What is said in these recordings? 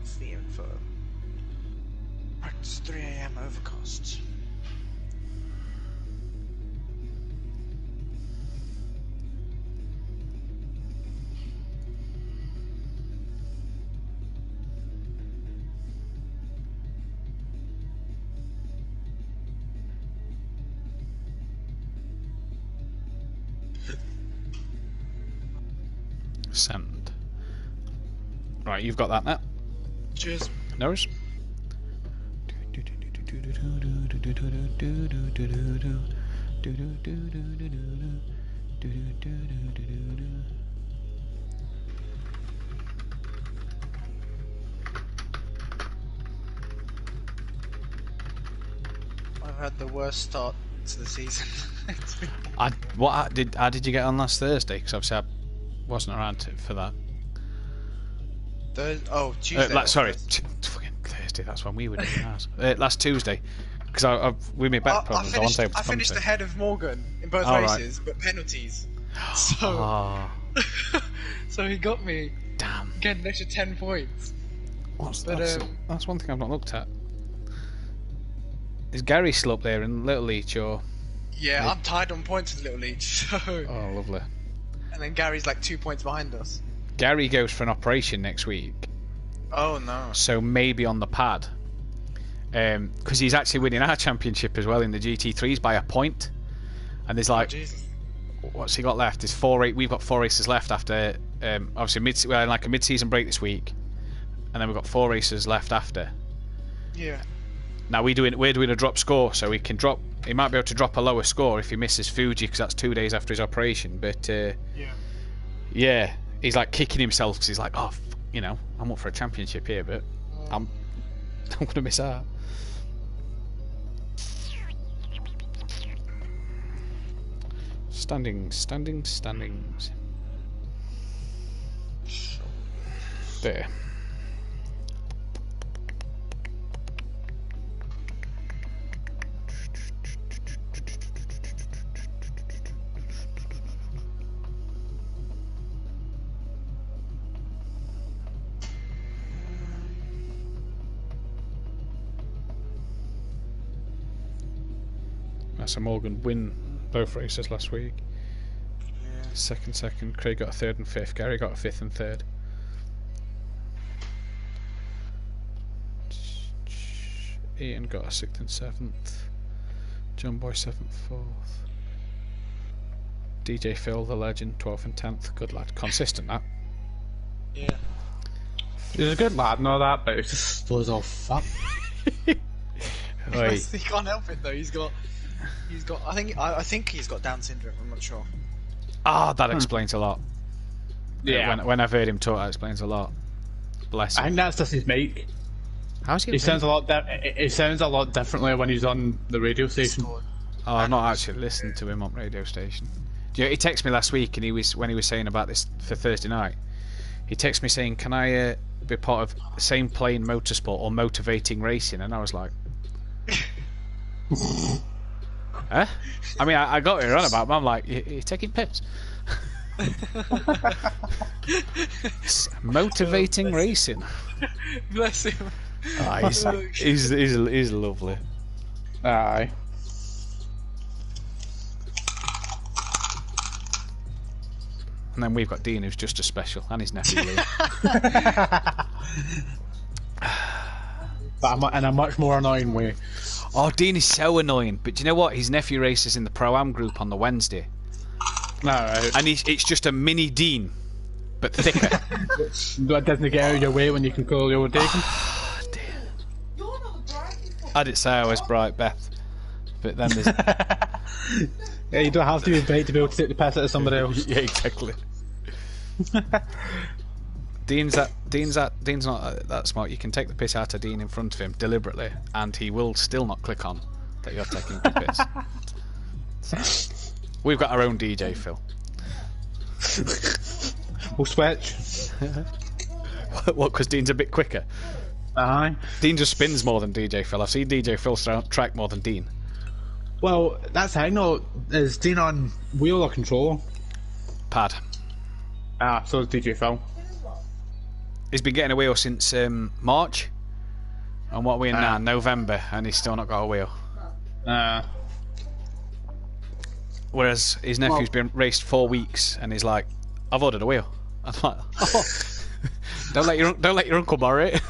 What's the info? Practice 3 AM overcast. Send. Right, you've got that now. Cheers. No worries. I've had the worst start to the season. How did you get on last Thursday? Because obviously I wasn't around for that. Tuesday. Sorry, fucking Thursday. That's when we were doing ours. Last Tuesday, because with my back problems, I wasn't able to I finished commentate. ahead of Morgan in both races, but penalties. So, so he got me. Damn. Getting an extra 10 points. That's one thing I've not looked at. Is Gary still up there in Little Leach or? Yeah, I'm tied on points with Little Leach. So. Oh, lovely. And then Gary's like 2 points behind us. Gary goes for an operation next week. Oh no. So maybe on the pad. Because he's actually winning our championship as well in the GT3s by a point. And there's like, what's he got left? There's we've got 4 races left after, obviously we're in like a mid-season break this week. And then we've got 4 races left after. Yeah. Now we're doing a drop score, so he might be able to drop a lower score if he misses Fuji, because that's 2 days after his operation. But yeah, he's like kicking himself because he's like, oh, I'm up for a championship here, but I'm going to miss out. Standings. There. So Morgan win both races last week. Yeah. Second. Craig got a 3rd and 5th. Gary got a 5th and 3rd. Ian got a 6th and 7th. John Boy 7th, 4th. DJ Phil, the legend, 12th and 10th. Good lad. Consistent, that. Yeah. He's a good lad and all that, but it's just those off fuck. He can't help it though. He's got. I think he's got Down syndrome. I'm not sure. That explains a lot. Yeah. When I've heard him talk, that explains a lot. Bless him. I think that's just his mic. How's he? He sounds a lot. It sounds a lot differently when he's on the radio station. I've not actually listened to him on radio station. He texted me last week, and when he was saying about this for Thursday night, he texted me saying, "Can I be part of the same playing motorsport or motivating racing?" And I was like, "Huh?" I mean, I got what you're on about, but I'm like, "You're taking piss." Motivating racing. Bless him. He's lovely. Aye. And then we've got Dean, who's just as special, and his nephew Lee. But in a much more annoying way. Oh, Dean is so annoying. But do you know what? His nephew races in the Pro-Am group on the Wednesday. Alright. And it's just a mini Dean, but thicker. That doesn't get out of your way when you can call the overtaken. I didn't say I was bright, Beth. But then there's... Yeah, you don't have to be bright to be able to take the piss out of somebody else. Yeah, exactly. Dean's not that smart. You can take the piss out of Dean in front of him deliberately, and he will still not click on that you're taking the piss. So, we've got our own DJ, Phil. We'll switch. What? Because Dean's a bit quicker. Aye. Dean just spins more than DJ Phil. I've seen DJ Phil track more than Dean. Well, that's how I know. Is Dean on wheel or controller? Pad. So is DJ Phil. he's been getting a wheel since March. And what are we in now? November, and he's still not got a wheel. Whereas his nephew's been raced 4 weeks, and he's like, "I've ordered a wheel." I'm like, "Oh, don't let your uncle borrow it."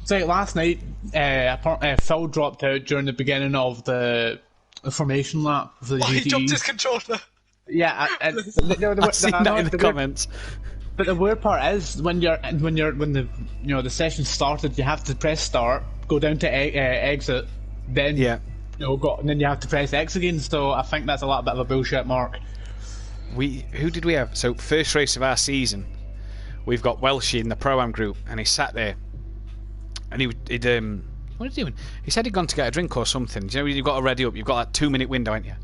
So last night, Phil dropped out during the beginning of the formation lap for the GT. He dropped his controller. Yeah, I've seen that in the comments. But the weird part is when the the session started, you have to press start, go down to exit, then and then you have to press X again. So I think that's a little bit of a bullshit mark. Who did we have? So first race of our season, we've got Welshie in the Pro-Am group, and he sat there, and what was he doing? He said he'd gone to get a drink or something. Do you know when you've got to ready up? You've got that 2-minute window, ain't you?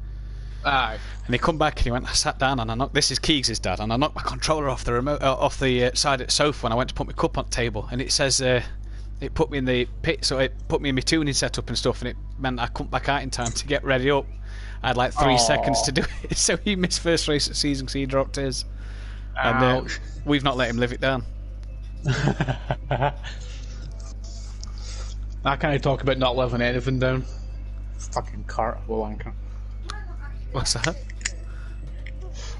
Aye. And he come back and he went, I sat down and I knocked, this is Keegs' dad, and I knocked my controller off the remote, off the side of the sofa when I went to put my cup on the table, and it says it put me in the pit, so it put me in my tuning setup and stuff, and it meant I couldn't back out in time to get ready up. I had like 3 seconds to do it, so he missed first race of the season because he dropped his. And we've not let him live it down. I can't talk about not living anything down. Fucking cart will anchor. What's that?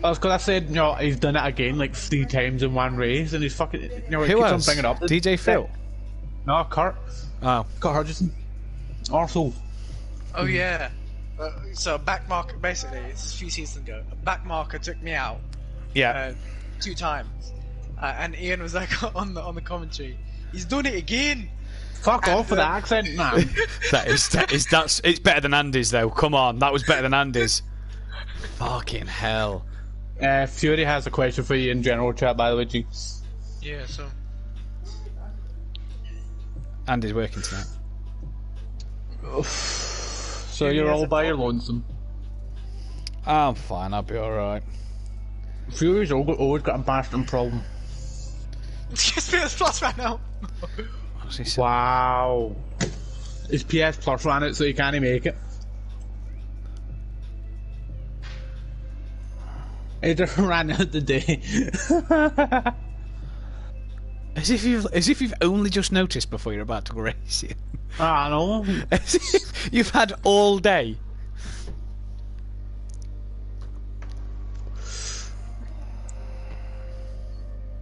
That's because I said, he's done it again like 3 times in one race, and he's fucking, he Who keeps on else? bringing up. DJ Phil? No, Kurt. Oh. Kurt Hudson. Arsehole. Oh yeah. So a back marker, basically, it's a few seasons ago. A back marker took me out. Yeah. 2 times, and Ian was like on the commentary. He's done it again. Fuck off with the accent, man. It's better than Andy's though. Come on, that was better than Andy's. Fucking hell. Fury has a question for you in general chat, by the way, G. Yeah, so. Andy's working tonight. So you're all by your lonesome. I'm fine, I'll be alright. Fury's always got a bastard problem. Just PS Plus right now. Wow. His PS Plus ran it, so he can't make it. He just ran out today. As if you've only just noticed before you're about to go racing. I know. As if you've had all day.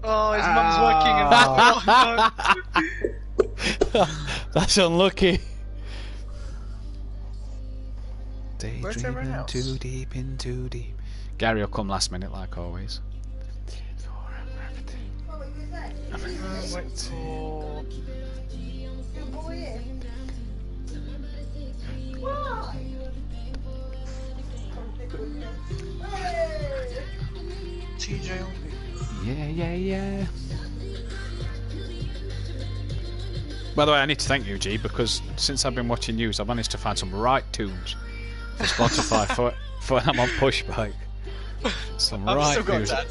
Oh, his mum's working and no. That's unlucky. Where's everyone else? Too deep in too deep. Gary will come last minute like always. Wait for... TJ only. Yeah. By the way, I need to thank you, G, because since I've been watching news, I've managed to find some right tunes for Spotify for when I'm on push bike. Some I've right still got tunes. that.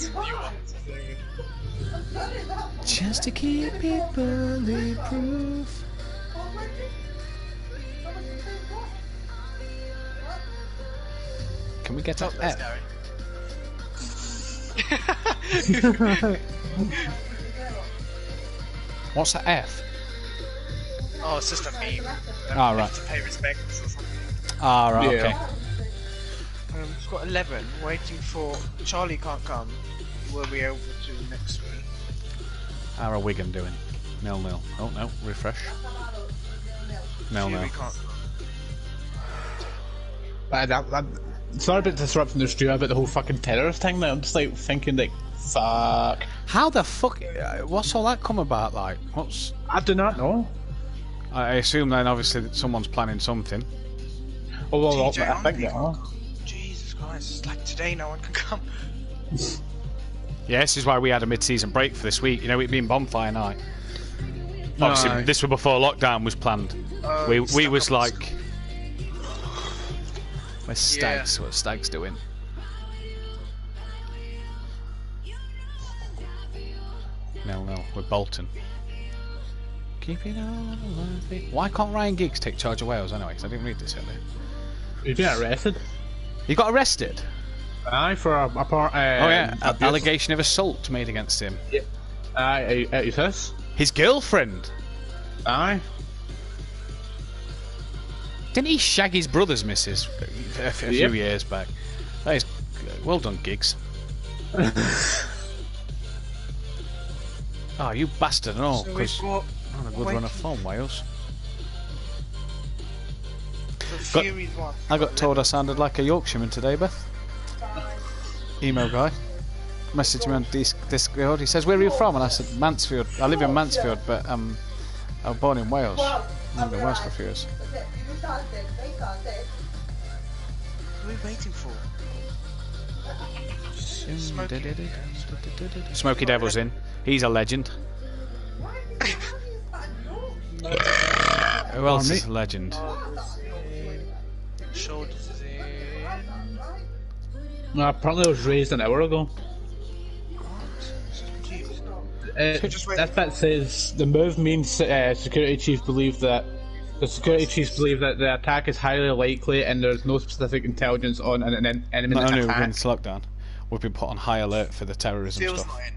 Just to keep it bulletproof. Can we get up F? What's that F? Oh, it's just a meme. Ah, right. To pay respects or something. Ah, right, okay. We've got 11 waiting for Charlie can't come. We'll be able to next week. How are Wigan doing? 0-0. Oh no, refresh. 0-0. Sorry about disrupting the stream about the whole fucking terrorist thing. I'm just like thinking, like, fuck. How the fuck? What's all that come about? Like, what's? I do not know. I assume then, obviously, that someone's planning something. Oh, well, TJ, I think they are. Jesus Christ! It's like today, no one can come. Yeah, this is why we had a mid-season break for this week. You know, it being bonfire night. Obviously, this was before lockdown was planned. We was like, where's Stags? Yeah. What's Stags doing? No, we're Bolton. Keep it all alive. Why can't Ryan Giggs take charge of Wales anyway? Because I didn't read this earlier. He's been arrested. He got arrested? Aye, for a part. Oh yeah, allegation of assault made against him. Yeah. At his house. His girlfriend? Aye. Didn't he shag his brother's missus a few years back? That is well done, Giggs. Oh, you bastard! No, because on a good run of form, Wales. I got told I sounded like a Yorkshireman today, Beth. Emo guy messaged me on Discord. He says, "Where are you from?" And I said, "Mansfield. I live in Mansfield, but I was born in Wales. I've been in Wales for a few years." What are we waiting for? Smokey Devil's in. He's a legend. Who else is a legend? Shoulders is in. No, apparently I was raised an hour ago. That bit says the move means security chiefs believe that the attack is highly likely and there's no specific intelligence on an enemy Not only attack. we're in lockdown, we've been put on high alert for the terrorism Feels stuff. like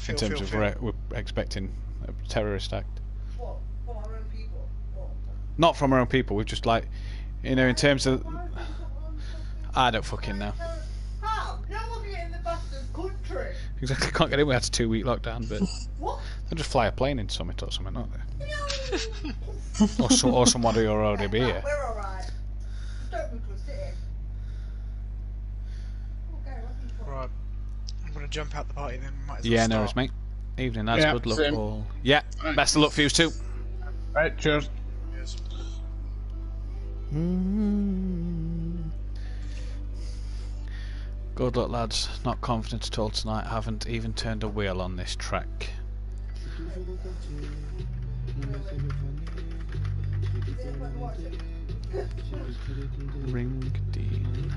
In terms of we're expecting a terrorist act. What? From our own people? What? Not from our own people. We've just like, in terms of, I don't fucking know. How? You're looking in the bastard country. Exactly, can't get in. We had a 2-week lockdown, but What? they'll just fly a plane into Summit or something, aren't they? or somebody will already be here. We're alright. Just don't move to a city. Okay, what are you for? Right. I'm gonna jump out the party then. Might as well Yeah, start. no worries, mate. Evening, lads. Yeah, Good luck. same. All. Yeah, best of luck for you too. Right, cheers. Yes. Good luck, lads. Not confident at all tonight. Haven't even turned a wheel on this track. Ring Dean.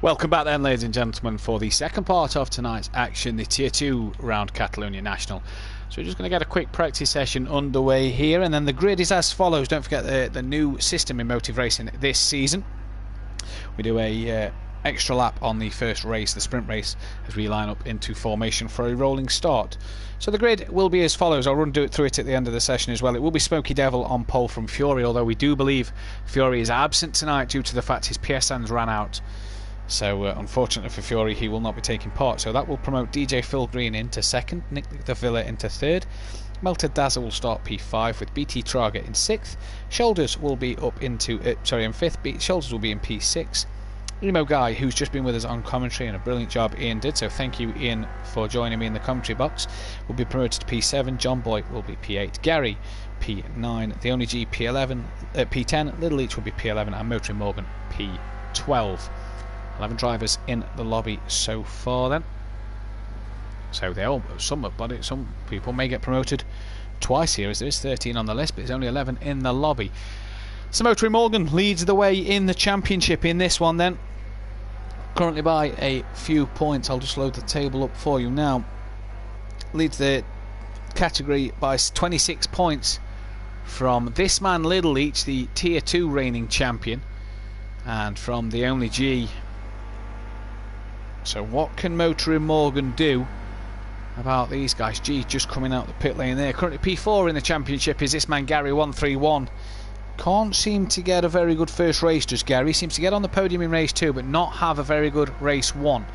Welcome back then, ladies and gentlemen, for the second part of tonight's action, the Tier 2 round Catalonia National. So we're just going to get a quick practice session underway here, and then the grid is as follows. Don't forget the new system in motive racing this season. We do a extra lap on the first race, the sprint race, as we line up into formation for a rolling start. So the grid will be as follows. I'll run through it at the end of the session as well. It will be Smokey Devil on pole from Fury, although we do believe Fury is absent tonight due to the fact his PSNs ran out. So unfortunately for Fury, he will not be taking part. So that will promote DJ Phil Green into second, Nick the Villa into third, Melted Dazzle will start P5 with BT Traga in sixth. Shoulders will be up into in fifth. Shoulders will be in P6. Emo Guy, who's just been with us on commentary, and a brilliant job Ian did, so thank you Ian for joining me in the commentary box, will be promoted to P7. John Boy will be P8. Gary P9. The Only G P11, P10. Little Leach will be P11, and Motoring Morgan P12. 11 drivers in the lobby so far then. So some people may get promoted twice here, as there is 13 on the list, but there's only 11 in the lobby. So Motoring Morgan leads the way in the championship in this one then. Currently by a few points. I'll just load the table up for you now. Leads the category by 26 points from this man Little Leach, the Tier 2 reigning champion, and from the Only G. So what can Motoring Morgan do about these guys? G just coming out the pit lane there. Currently P4 in the championship is this man Gary 131. Can't seem to get a very good first race, does Gary? Seems to get on the podium in race 2, but not have a very good race 1.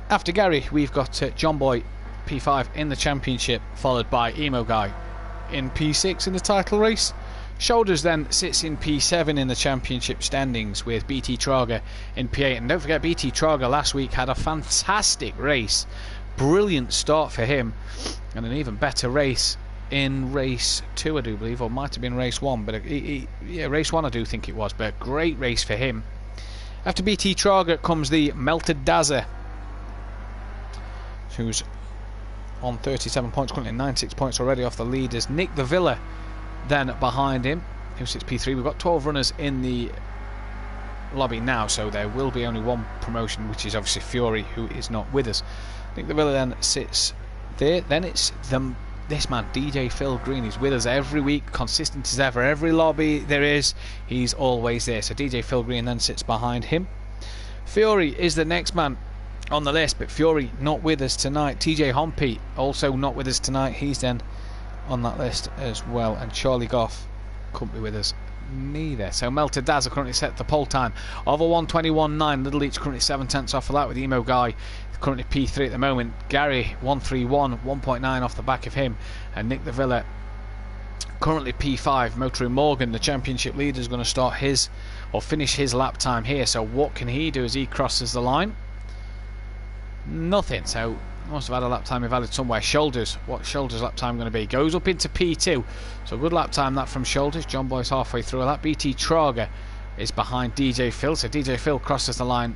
After Gary, we've got John Boy P5 in the championship, followed by Emo Guy in P6 in the title race. Shoulders then sits in P7 in the championship standings, with BT Trager in P8. And don't forget, BT Trager last week had a fantastic race. Brilliant start for him, and an even better race in race 2, I do believe, or might have been race 1, but yeah, race 1 I do think it was, but a great race for him. After BT Trager comes the Melted Dazza, who's on 37 points, currently 96 points already off the leaders. Nick the Villa then behind him, who sits P3. We've got 12 runners in the lobby now, so there will be only one promotion, which is obviously Fury, who is not with us. Nick the Villa then sits there. Then it's this man, DJ Phil Green. He's with us every week, consistent as ever. Every lobby there is, he's always there. So DJ Phil Green then sits behind him. Fury is the next man on the list, but Fury not with us tonight. TJ Hompey also not with us tonight. He's then on that list as well. And Charlie Goff couldn't be with us neither. So Melted Dazza currently set the pole time of a 1:21.9. Little Each currently 7 tenths off of that, with Emo Guy currently P3 at the moment. Gary 1:31, 1.9 off the back of him, and Nick the Villa currently P5. Motoring Morgan, the championship leader, is going to start his or finish his lap time here. So what can he do as he crosses the line? Nothing. So must have had a lap time invalid somewhere. Shoulders, what Shoulders lap time going to be? Goes up into P2, so good lap time that from Shoulders. John Boy's halfway through a lap. BT Trager is behind DJ Phil, so DJ Phil crosses the line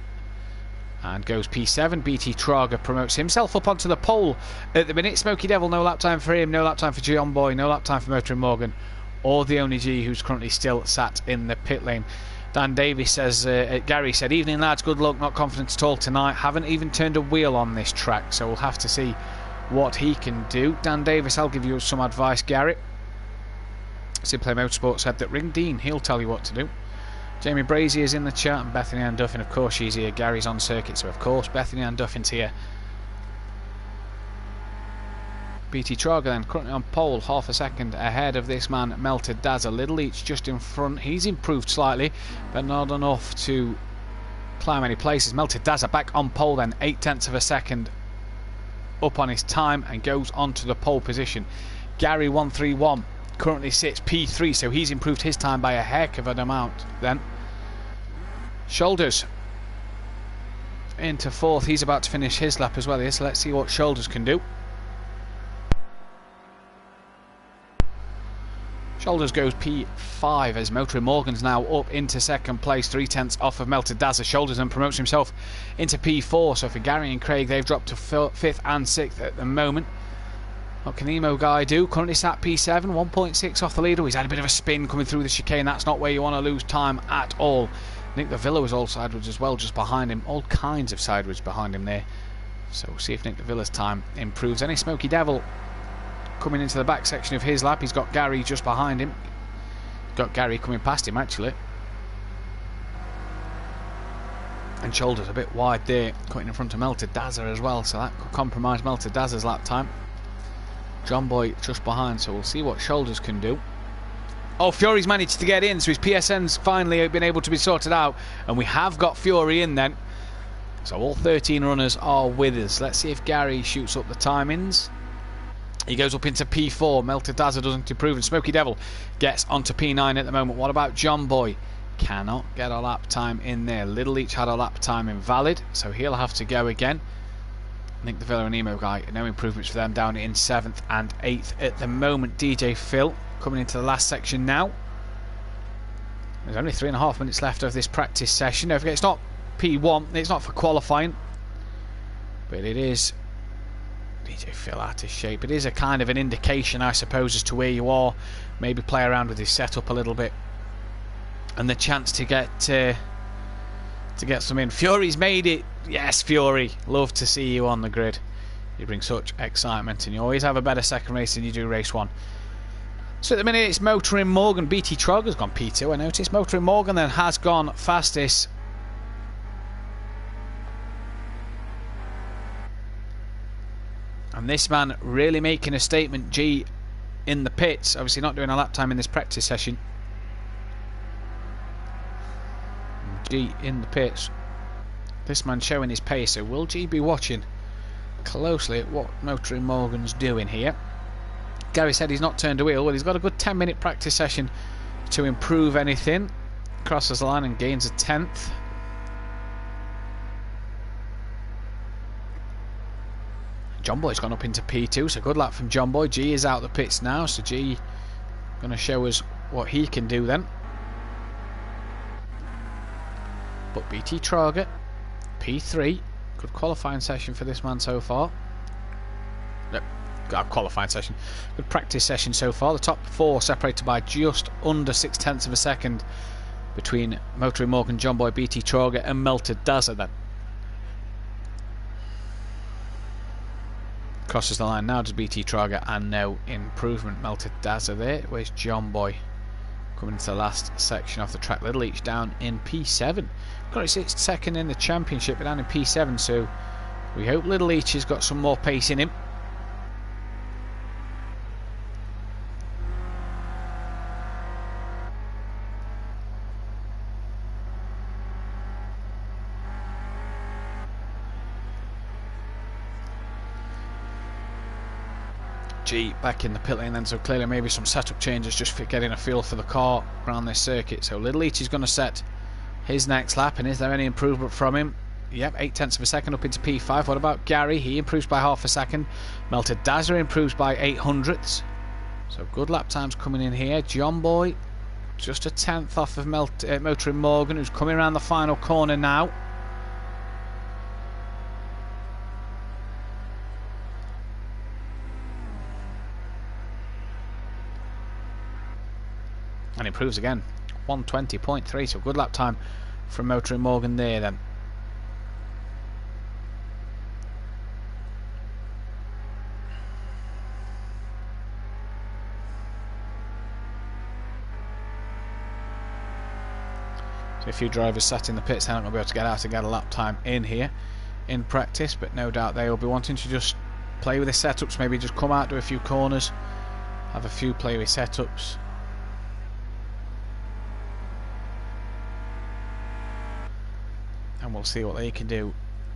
and goes P7. BT Trager promotes himself up onto the pole at the minute. Smoky Devil, no lap time for him, no lap time for John Boy, no lap time for Motoring Morgan, or the only G who's currently still sat in the pit lane. Dan Davies says, Gary said, evening lads, good luck, not confident at all tonight, haven't even turned a wheel on this track, so we'll have to see what he can do. Dan Davies, I'll give you some advice, Gary. Simply Motorsport said that ring Dean, he'll tell you what to do. Jamie Brazier is in the chat, and Bethany Ann Duffin, of course she's here. Gary's on circuit, so of course Bethany Ann Duffin's here. BT Trager then currently on pole, half a second ahead of this man Melted Dazza. Little Each just in front. He's improved slightly, but not enough to climb any places. Melted Dazza back on pole then, 8 tenths of a second up on his time, and goes on to the pole position. Gary 131 currently sits P3, so he's improved his time by a heck of an amount then. Shoulders into 4th. He's about to finish his lap as well here, so let's see what Shoulders can do. Shoulders goes P5 as Motoring Morgan's now up into 2nd place, 3 tenths off of Melted Dazza. Shoulders and promotes himself into P4. So for Gary and Craig, they've dropped to 5th and 6th at the moment. What can Emo Guy do? Currently sat P7, 1.6 off the leader. He's had a bit of a spin coming through the chicane. That's not where you want to lose time at all. Nick the Villa was all sideways as well, just behind him. All kinds of sideways behind him there. So we'll see if Nick the Villa's time improves. Any Smoky Devil coming into the back section of his lap. He's got Gary just behind him. Got Gary coming past him actually. And Shoulders a bit wide there, cutting in front of Melted Dazza as well, so that could compromise Melted Dazza's lap time. John Boy just behind, so we'll see what Shoulders can do. Oh, Fury's managed to get in, so his PSN's finally been able to be sorted out, and we have got Fury in then. So all 13 runners are with us. Let's see if Gary shoots up the timings. He goes up into P4. Melted Dazza doesn't improve, and Smoky Devil gets onto P9 at the moment. What about John Boy? Cannot get a lap time in there. Little Each had a lap time invalid, so he'll have to go again. Nick the Villa and Emo Guy, no improvements for them, down in 7th and 8th at the moment. DJ Phil coming into the last section now. There's only 3.5 minutes left of this practice session. Don't forget, it's not P1, it's not for qualifying, but it is DJ Phil out of shape. It is a kind of an indication, I suppose, as to where you are. Maybe play around with his setup a little bit, and the chance to get some in. Fury's made it. Yes, Fury, love to see you on the grid. You bring such excitement, and you always have a better second race than you do race 1. So at the minute it's Motoring Morgan. BT Trager's gone P2, I noticed. Motoring Morgan then has gone fastest. And this man really making a statement, G, in the pits. Obviously not doing a lap time in this practice session. G in the pits. This man showing his pace, so will G be watching closely at what Motoring Morgan's doing here? Gary said he's not turned a wheel. Well, he's got a good 10-minute practice session to improve anything. Crosses the line and gains a 10th. John Boy's gone up into P2, so good luck from John Boy. G is out the pits now, so G going to show us what he can do then. But BT Trager, P3, good qualifying session for this man so far. No, qualifying session, good practice session so far. The top 4 separated by just under 0.6 of a second between Motoring Morgan, John Boy, BT Trager and Melted Dazza then. Crosses the line now to BT Trager and no improvement. Melted Dazza there. Where's John Boy? Coming into the last section of the track. Little Each down in P7. Got it second in the championship, but down in P7, so we hope Little Each has got some more pace in him. G back in the pit lane then, so clearly maybe some setup changes just for getting a feel for the car around this circuit. So Little Each is going to set his next lap, and is there any improvement from him? Yep, 0.8 of a second up into P5. What about Gary? He improves by half a second. Melted Dazza improves by 0.08. So good lap times coming in here. John Boy just a 10th off of Motoring Morgan, who's coming around the final corner now. And improves again, 120.3, so good lap time from Motoring Morgan there then. So a few drivers sat in the pits, they're not going to be able to get out and get a lap time in here in practice, but no doubt they will be wanting to just play with the setups, maybe just come out, do a few corners, have a few play with setups. And we'll see what they can do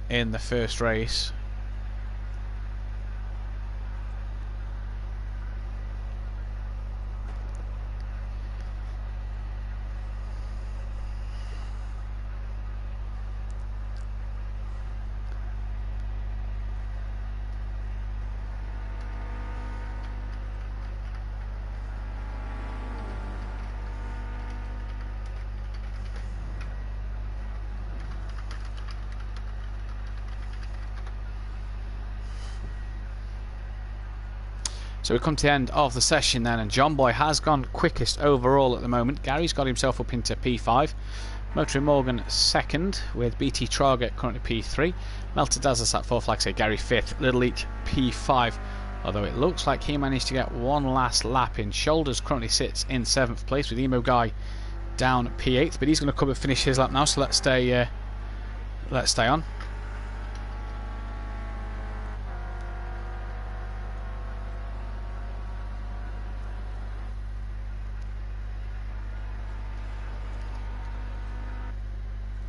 in the first race. So we come to the end of the session then, and John Boy has gone quickest overall at the moment. Gary's got himself up into P5. Motoring Morgan second, with BT Trager currently P3. Melted Dazza sat fourth, like I say, Gary fifth. Little Each P5, although it looks like he managed to get one last lap in. Shoulders currently sits in 7th place, with Emo Guy down P8th, but he's going to come and finish his lap now, so let's stay on.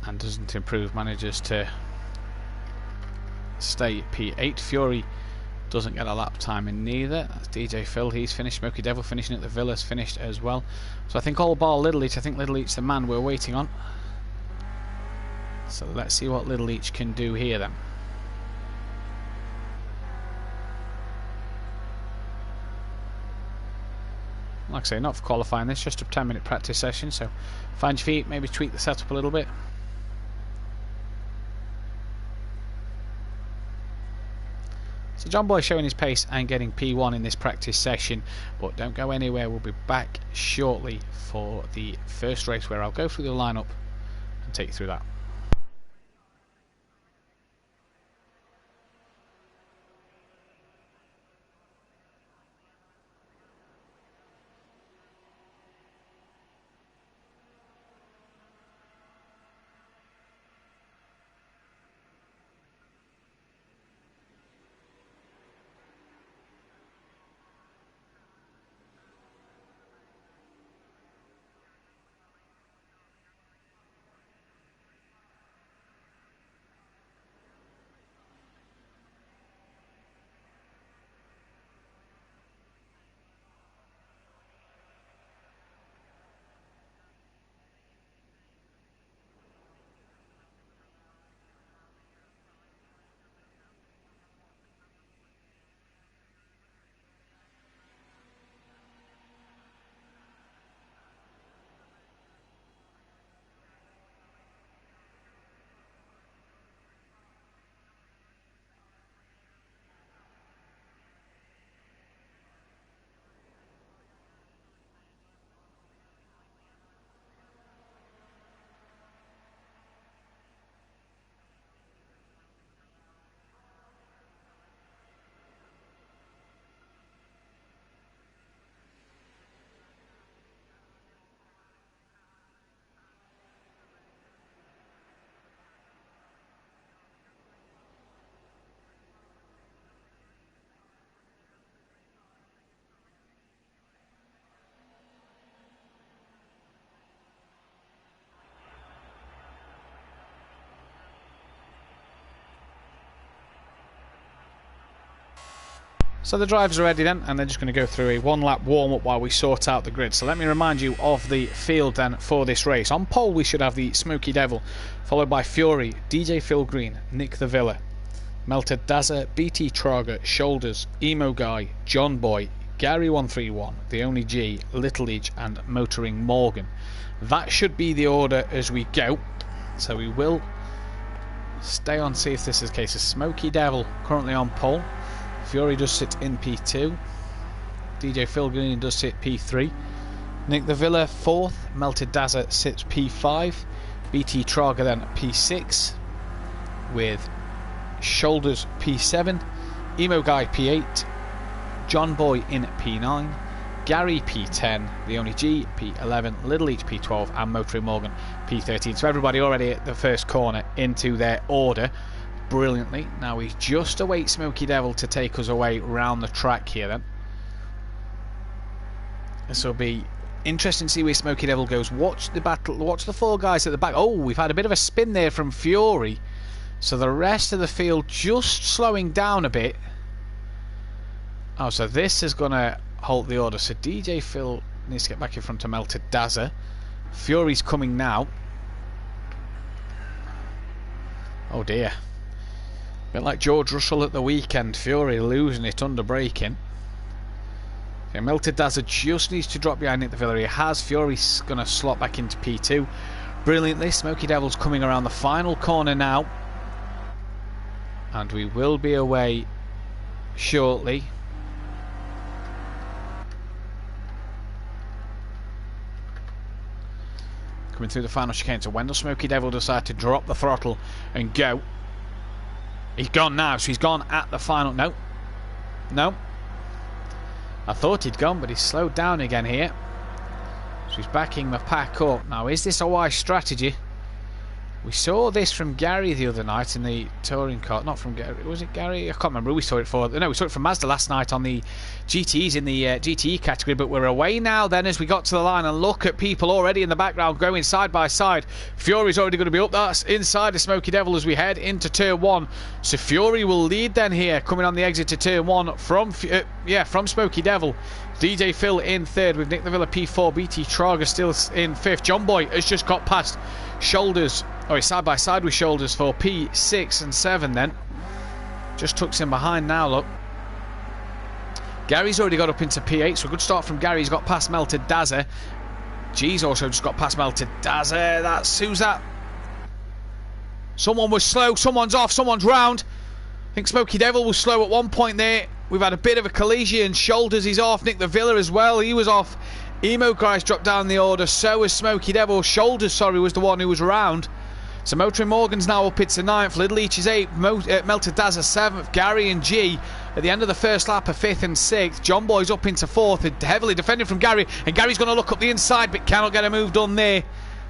And doesn't improve, manages to stay at P8. Fury doesn't get a lap time in neither. That's DJ Phil, he's finished. Smoky Devil finishing at the Villas, finished as well. So I think all bar Little Each, I think Little Each the man we're waiting on. So let's see what Little Each can do here then. Like I say, not for qualifying this, just a 10-minute practice session, so find your feet, maybe tweak the setup a little bit. So John Boy showing his pace and getting P1 in this practice session, but don't go anywhere, we'll be back shortly for the first race where I'll go through the lineup and take you through that. So the drivers are ready then, and they're just going to go through a one-lap warm-up while we sort out the grid. So let me remind you of the field then for this race. On pole we should have the Smoky Devil, followed by Fury, DJ Phil Green, Nick the Villa, Melted Dazza, BT Trager, Shoulders, Emo Guy, John Boy, Gary 131, The Only G, Little Leech and Motoring Morgan. That should be the order as we go. So we will stay on, see if this is the case. Smoky Devil currently on pole. Fury does sit in P2. DJ Phil Green does sit P3. Nick the Villa 4th. Melted Dazza sits P5. BT Trager then P6. With Shoulders P7. Emo Guy P8. John Boy in P9. Gary P10. The Only G P11. Little Each P12. And Motoring Morgan P13. So everybody already at the first corner into their order. Brilliantly. Now we just await Smoky Devil to take us away round the track here then. This will be interesting to see where Smoky Devil goes. Watch the battle, watch the 4 guys at the back. Oh, we've had a bit of a spin there from Fury. So the rest of the field just slowing down a bit. Oh, so this is going to halt the order. So DJ Phil needs to get back in front of Melted Dazza. Fury's coming now. Oh dear. A bit like George Russell at the weekend. Fury losing it under braking. Okay, Melted Dazza just needs to drop behind Nick the Villa. He has. Fury's going to slot back into P2. Brilliantly. Smoky Devil's coming around the final corner now. And we will be away shortly. Coming through the final chicane. So Wendell Smoky Devil decided to drop the throttle and go. He's gone now, so he's gone at the final. No. No. I thought he'd gone, but he's slowed down again here. So he's backing the pack up. Now, is this a wise strategy? We saw this from Gary the other night in the touring car. Not from Gary. Was it Gary? I can't remember who we saw it for. No, we saw it from Mazda last night on the GTEs in the GTE category. But we're away now then as we got to the line. And look at people already in the background going side by side. Fury's already going to be up. That's inside the Smoky Devil as we head into turn 1. So Fury will lead then here, coming on the exit to turn 1 from Smoky Devil. DJ Phil in 3rd with Nick the Villa P4. BT Trager still in 5th. John Boy has just got past Shoulders. Oh, he's side by side with Shoulders for P6 and 7 then. Just tucks in behind now, look. Gary's already got up into P8, so a good start from Gary. He's got past Melted Dazza. G's also just got past Melted Dazza. Who's that? Someone was slow, someone's off, someone's round. I think Smoky Devil was slow at one point there. We've had a bit of a collision. Shoulders, he's off. Nick the Villa as well, he was off. Emo Guy's dropped down the order, so has Smoky Devil. Shoulders, sorry, was the one who was round. So Motoring Morgan's now up into 9th. Little Leech is 8th. Melted Dazza 7th. Gary and G at the end of the first lap are 5th and 6th. John Boy's up into 4th. Heavily defended from Gary. And Gary's going to look up the inside but cannot get a move done there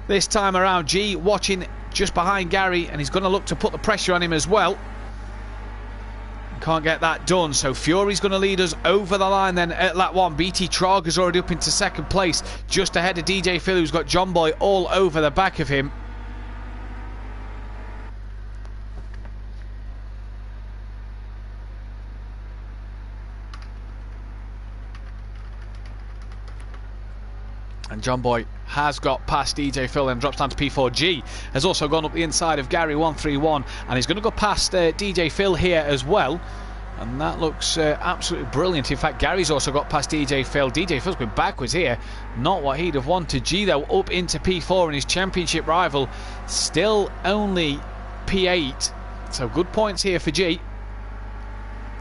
this time around. G watching just behind Gary and he's going to look to put the pressure on him as well. Can't get that done, so Fury's going to lead us over the line then at lap 1. BT Trager's already up into 2nd place, just ahead of DJ Phil, who's got John Boy all over the back of him. And John Boy has got past DJ Phil and drops down to P4. Has also gone up the inside of Gary 131 and he's going to go past DJ Phil here as well. And that looks absolutely brilliant. In fact, Gary's also got past DJ Phil. DJ Phil's been backwards here. Not what he'd have wanted. G, though, up into P4 and his championship rival still only P8. So good points here for G.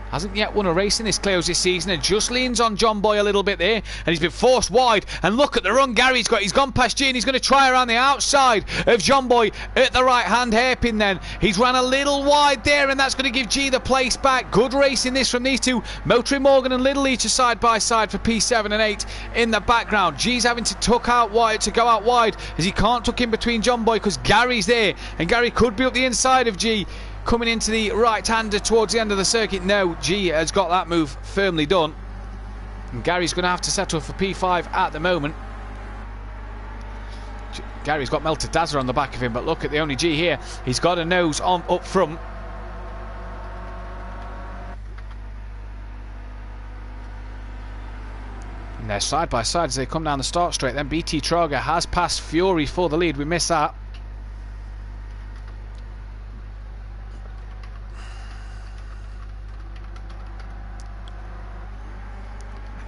Hasn't yet won a race in this Clios this season and just leans on John Boy a little bit there. And he's been forced wide. And look at the run Gary's got. He's gone past G and he's going to try around the outside of John Boy at the right-hand hairpin then. He's ran a little wide there and that's going to give G the place back. Good racing this from these two. Motoring Morgan and Little Leech are side by side for P7 and 8 in the background. G's having to go out wide as he can't tuck in between John Boy because Gary's there. And Gary could be up the inside of G. Coming into the right-hander towards the end of the circuit. No, G has got that move firmly done. And Gary's going to have to settle for P5 at the moment. Gary's got Melted Dazza on the back of him, but look at the Only G here. He's got a nose on up front. they're side by side as they come down the start straight. Then BT Trager has passed Fury for the lead. We missed that.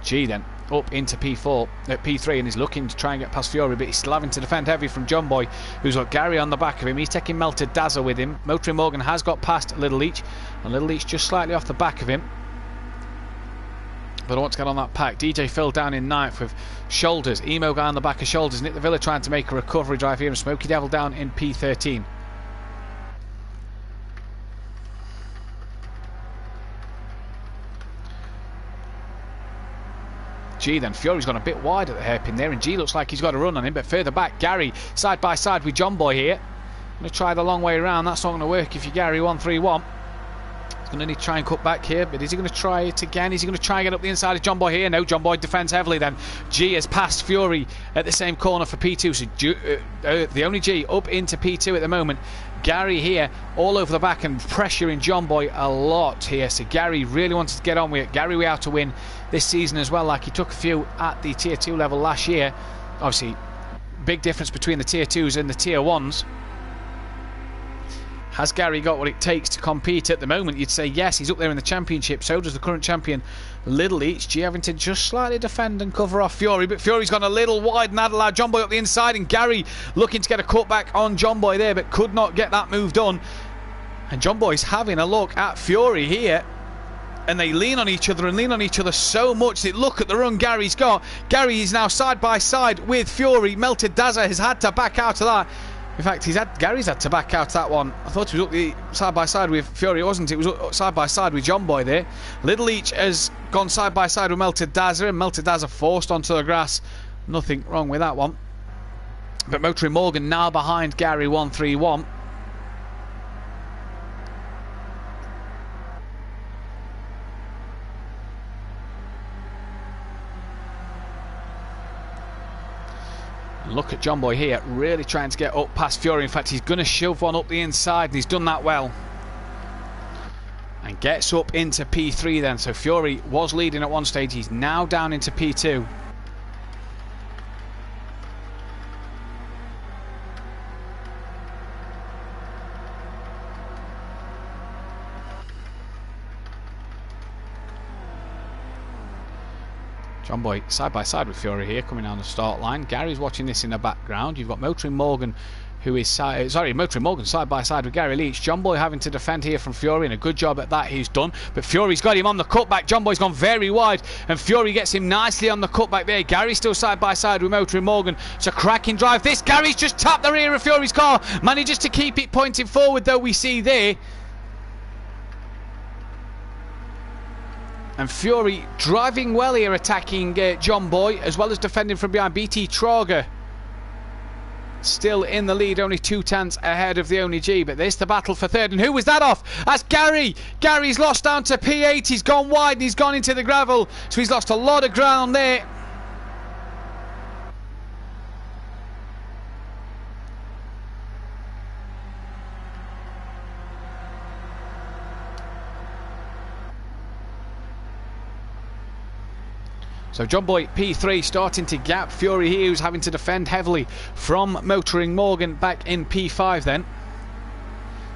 G then up into P4 at P3 and he's looking to try and get past Fury, but he's still having to defend heavy from John Boy, who's got Gary on the back of him. He's taking Melted Dazzle with him. Motoring Morgan has got past Little Leech, and Little Leech just slightly off the back of him. But I want to get on that pack. DJ Phil down in 9th with Shoulders. Emo Guy on the back of Shoulders. Nick the Villa trying to make a recovery drive here, and Smoky Devil down in P13. G then. Fury's gone a bit wide at the hairpin there, and G looks like he's got a run on him, but further back, Gary side by side with John Boy here. Going to try the long way around. That's not going to work if you're Gary 131. He's going to need to try and cut back here, but is he going to try it again? Is he going to try and get up the inside of John Boy here? No, John Boy defends heavily then. G has passed Fury at the same corner for P2, so the only G up into P2 at the moment. Gary here all over the back and pressuring John Boy a lot here, so Gary really wanted to get on with it. Gary, we have to win this season as well, like he took a few at the tier 2 level last year. Obviously, big difference between the tier 2s and the tier 1s. Has Gary got what it takes to compete at the moment? You'd say yes, he's up there in the championship. So does the current champion, Little Leech. G having to just slightly defend and cover off Fury, but Fury's gone a little wide, and that allowed John Boy up the inside, and Gary looking to get a cutback on John Boy there, but could not get that move done. And John Boy's having a look at Fury here, and they lean on each other and lean on each other so much that look at the run Gary's got. Gary is now side by side with Fury. Melted Dazzler has had to back out of that. In fact, Gary's had to back out that one. I thought he was up the side by side with Fury, wasn't it? It was up side by side with John Boy there. Little Leech has gone side by side with Melted Dazzler, and Melted Dazzler forced onto the grass. Nothing wrong with that one. But Motoring Morgan now behind Gary 131. Look at John Boy here, really trying to get up past Fury. In fact, he's going to shove one up the inside, and he's done that well. And gets up into P3 then. So Fury was leading at one stage, he's now down into P2. John Boy side by side with Fury here, coming down the start line. Gary's watching this in the background. You've got Motoring Morgan, who is Motoring Morgan side by side with Gary Leech. John Boy having to defend here from Fury, and a good job at that he's done. But Fury's got him on the cutback. John Boy's gone very wide, and Fury gets him nicely on the cutback there. Gary's still side by side with Motoring Morgan. It's a cracking drive. This Gary's just tapped the rear of Fury's car, manages to keep it pointing forward, though we see there. And Fury driving well here, attacking John Boy, as well as defending from behind. BT Trager still in the lead, only 2 tenths ahead of the only G. But there's the battle for third. And who was that off? That's Gary. Gary's lost down to P8. He's gone wide and he's gone into the gravel. So he's lost a lot of ground there. So John Boy P3 starting to gap Fury here, who's having to defend heavily from Motoring Morgan back in P5 then.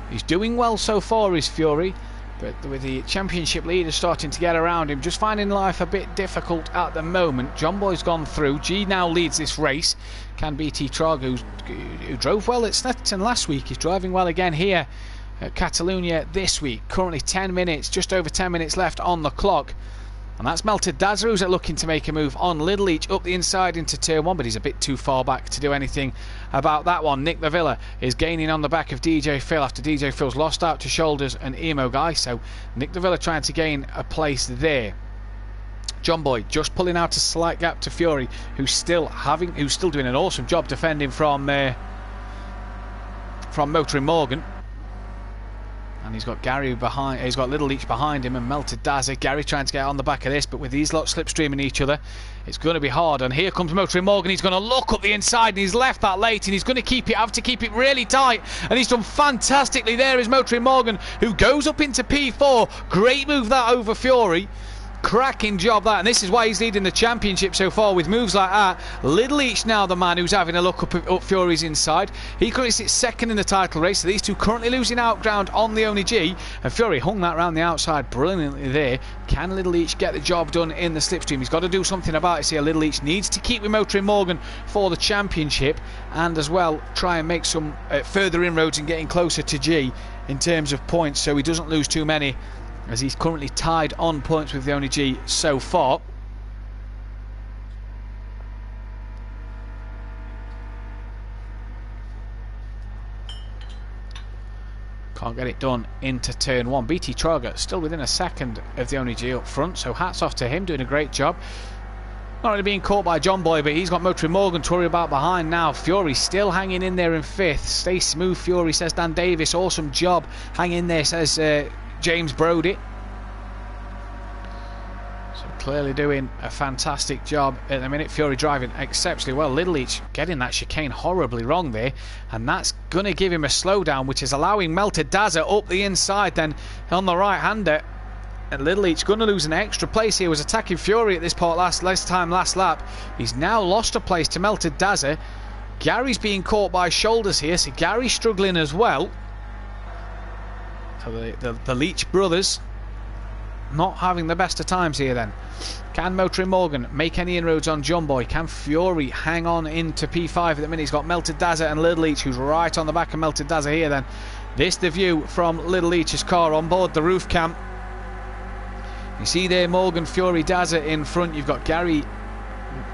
He's doing well so far, is Fury, but with the championship leader starting to get around him, just finding life a bit difficult at the moment. John Boy's gone through. G now leads this race. Can BT Trager, who drove well at Snetterton last week, he's driving well again here at Catalonia this week. Currently 10 minutes, just over 10 minutes left on the clock. And that's Melted Dazzler, who's looking to make a move on Little Leech up the inside into Tier 1, but he's a bit too far back to do anything about that one. Nick the Villa is gaining on the back of DJ Phil after DJ Phil's lost out to Shoulders and Emo Guy, so Nick the Villa trying to gain a place there. John Boy just pulling out a slight gap to Fury, who's still doing an awesome job defending from Motoring Morgan. And he's got Gary behind. He's got Little Leech behind him and Melted Dazzler. Gary trying to get on the back of this, but with these lot slipstreaming each other, it's going to be hard. And here comes Motoring Morgan. He's going to look up the inside, and he's left that late, and he's going to have to keep it really tight. And he's done fantastically there. Is Motoring Morgan, who goes up into P4. Great move that over Fury. Cracking job that, and this is why he's leading the championship so far with moves like that. Little Each now the man who's having a look up Fury's inside. He currently sits second in the title race, so these two currently losing out ground on the Only G, and Fury hung that round the outside brilliantly there. Can Little Each get the job done in the slipstream? He's got to do something about it here. Little Each needs to keep with Motoring Morgan for the championship, and as well try and make some further inroads and getting closer to G in terms of points, so he doesn't lose too many, as he's currently tied on points with the Only G so far. Can't get it done into turn one. BT Trager still within a second of the Only G up front, so hats off to him, doing a great job. Not really being caught by John Boy, but he's got Motoring Morgan to worry about behind now. Fury still hanging in there in fifth. Stay smooth, Fury, says Dan Davis. Awesome job. Hang in there, says James Brody. So clearly doing a fantastic job at the minute. Fury driving exceptionally well. Little Each getting that chicane horribly wrong there, and that's going to give him a slowdown, which is allowing Melted Dazza up the inside then on the right-hander. And Little Each going to lose an extra place here. Was attacking Fury at this point last lap. He's now lost a place to Melted Dazza. Gary's being caught by shoulders here, so Gary's struggling as well. So the Leach brothers not having the best of times here then. Can Motoring Morgan make any inroads on John Boy? Can Fury hang on into P5 at the minute? He's got Melted Dazza and Little Each, who's right on the back of Melted Dazza here then. This the view from Little Each's car on board the roof cam. You see there Morgan, Fury, Dazza in front. You've got Gary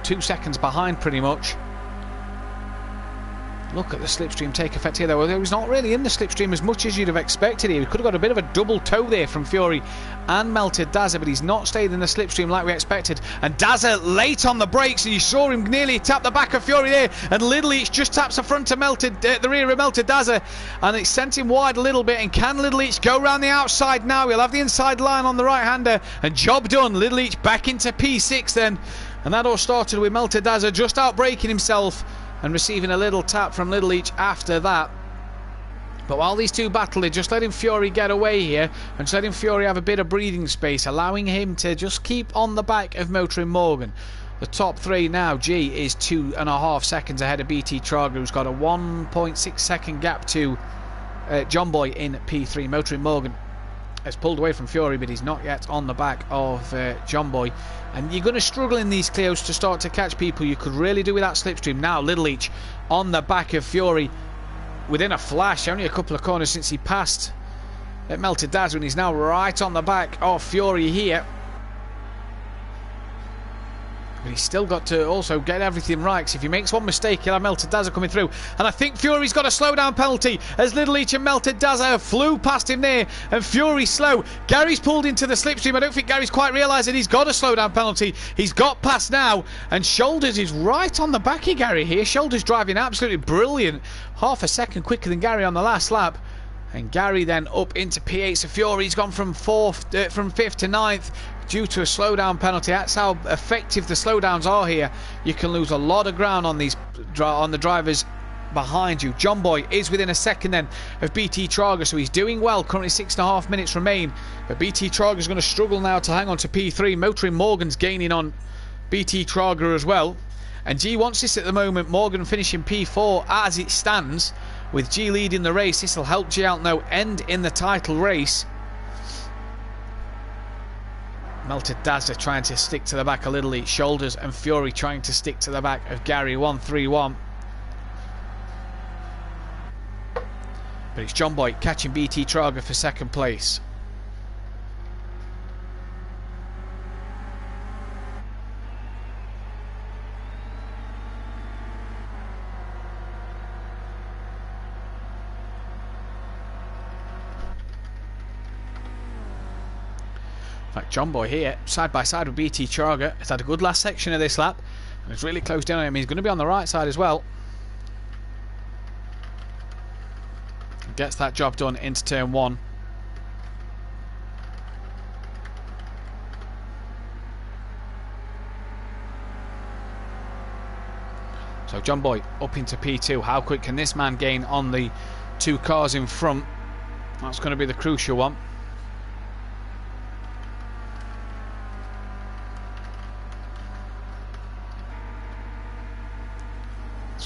2 seconds behind pretty much. Look at the slipstream take effect here though. Well, he was not really in the slipstream as much as you'd have expected here. He could have got a bit of a double toe there from Fury and Melted Dazza, but he's not stayed in the slipstream like we expected. And Dazza late on the brakes, and you saw him nearly tap the back of Fury there, and Little Each just taps the front of the rear of Melted Dazza, and it sent him wide a little bit. And can Little Each go round the outside now? He'll have the inside line on the right-hander, and job done. Little Each back into P6 then, and that all started with Melted Dazza just out braking himself and receiving a little tap from Little Each after that. But while these two battle, they're just letting Fury get away here, and just letting Fury have a bit of breathing space, allowing him to just keep on the back of Motoring Morgan. The top three now, G is 2.5 seconds ahead of BT Trager, who's got a 1.6 second gap to John Boy in P3. Motoring Morgan has pulled away from Fury, but he's not yet on the back of John Boy. And you're going to struggle in these Clios to start to catch people. You could really do with that slipstream. Now Little Each on the back of Fury within a flash. Only a couple of corners since he passed Melted Dazza, and he's now right on the back of Fury here. But he's still got to also get everything right, because if he makes one mistake, he'll have Melted Dazza coming through. And I think Fury's got a slowdown penalty, as Little Each and Melted Dazza flew past him there, and Fury's slow. Gary's pulled into the slipstream. I don't think Gary's quite realised that he's got a slowdown penalty. He's got past now, and Shoulders is right on the back of Gary here. Shoulders driving absolutely brilliant. Half a second quicker than Gary on the last lap. And Gary then up into P8. So Fury's gone from 5th to 9th due to a slowdown penalty. That's how effective the slowdowns are here. You can lose a lot of ground on the drivers behind you. John Boy is within a second then of BT Trager, so he's doing well. Currently 6.5 minutes remain, but BT Trager is going to struggle now to hang on to P3. Motoring Morgan's gaining on BT Trager as well, and G wants this at the moment. Morgan finishing P4 as it stands, with G leading the race. This will help G out now, end in the title race. Melted Dazza trying to stick to the back of Little Each. Shoulders and Fury trying to stick to the back of Gary. 1-3-1. But it's John Boy catching BT Trager for second place. In fact, John Boy here, side by side with BT Trager, has had a good last section of this lap, and it's really close down on him. He's going to be on the right side as well. Gets that job done into turn one. So John Boy up into P2. How quick can this man gain on the two cars in front? That's going to be the crucial one.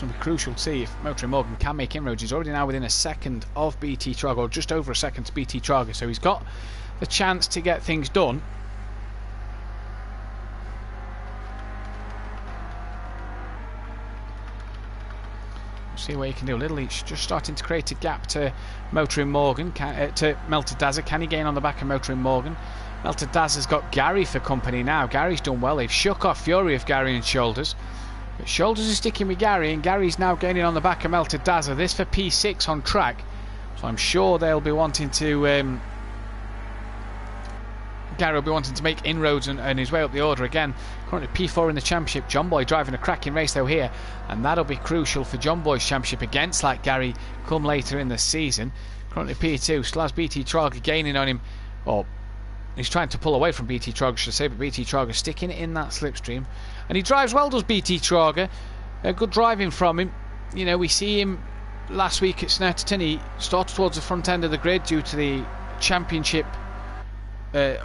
It's going to be crucial to see if Motoring Morgan can make inroads. He's already now within a second of BT Trager, or just over a second to BT Trager, so he's got the chance to get things done. See what he can do. Little each just starting to create a gap to Motoring Morgan, to Melted Dazzler. Can he gain on the back of Motoring Morgan? Melted Dazzler's got Gary for company now. Gary's done well. They've shook off Fury of Gary and Shoulders. But Shoulders is sticking with Gary, and Gary's now gaining on the back of Melted Dazzler. This for P6 on track. So I'm sure they'll be wanting to... Gary will be wanting to make inroads and his way up the order again. Currently P4 in the championship. John Boy driving a cracking race though here, and that'll be crucial for John Boy's championship against like Gary come later in the season. Currently P2, still has BT Trager gaining on him, or he's trying to pull away from BT Trager, should I say, but BT Trager sticking in that slipstream, and he drives well, does BT Trager. Good driving from him. You know, we see him last week at Snetterton. He started towards the front end of the grid due to the championship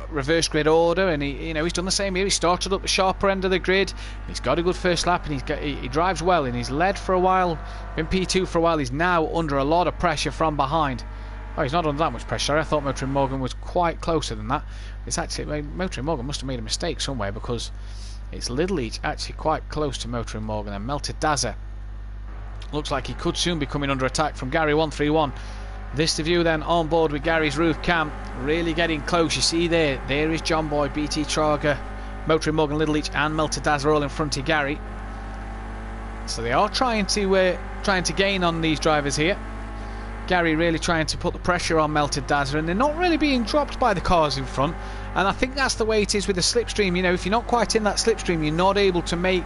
reverse grid order, and he's done the same here. He started up the sharper end of the grid. He's got a good first lap, and he drives well, and he's led for a while, been P2 for a while. He's now under a lot of pressure from behind. Oh, he's not under that much pressure. I thought Motoring Morgan was quite closer than that. It's actually, Motoring Morgan must have made a mistake somewhere, because it's Little Each actually quite close to Motoring Morgan, and Melted Dazzler looks like he could soon be coming under attack from Gary 131. This the view then on board with Gary's roof cam, really getting close. You see there is John Boy, BT Trager, Motoring Morgan, Little Each and Melted Dazzler all in front of Gary. So they are trying to gain on these drivers here. Gary really trying to put the pressure on Melted Dazzler, and they're not really being dropped by the cars in front. And I think that's the way it is with the slipstream. You know, if you're not quite in that slipstream, you're not able to make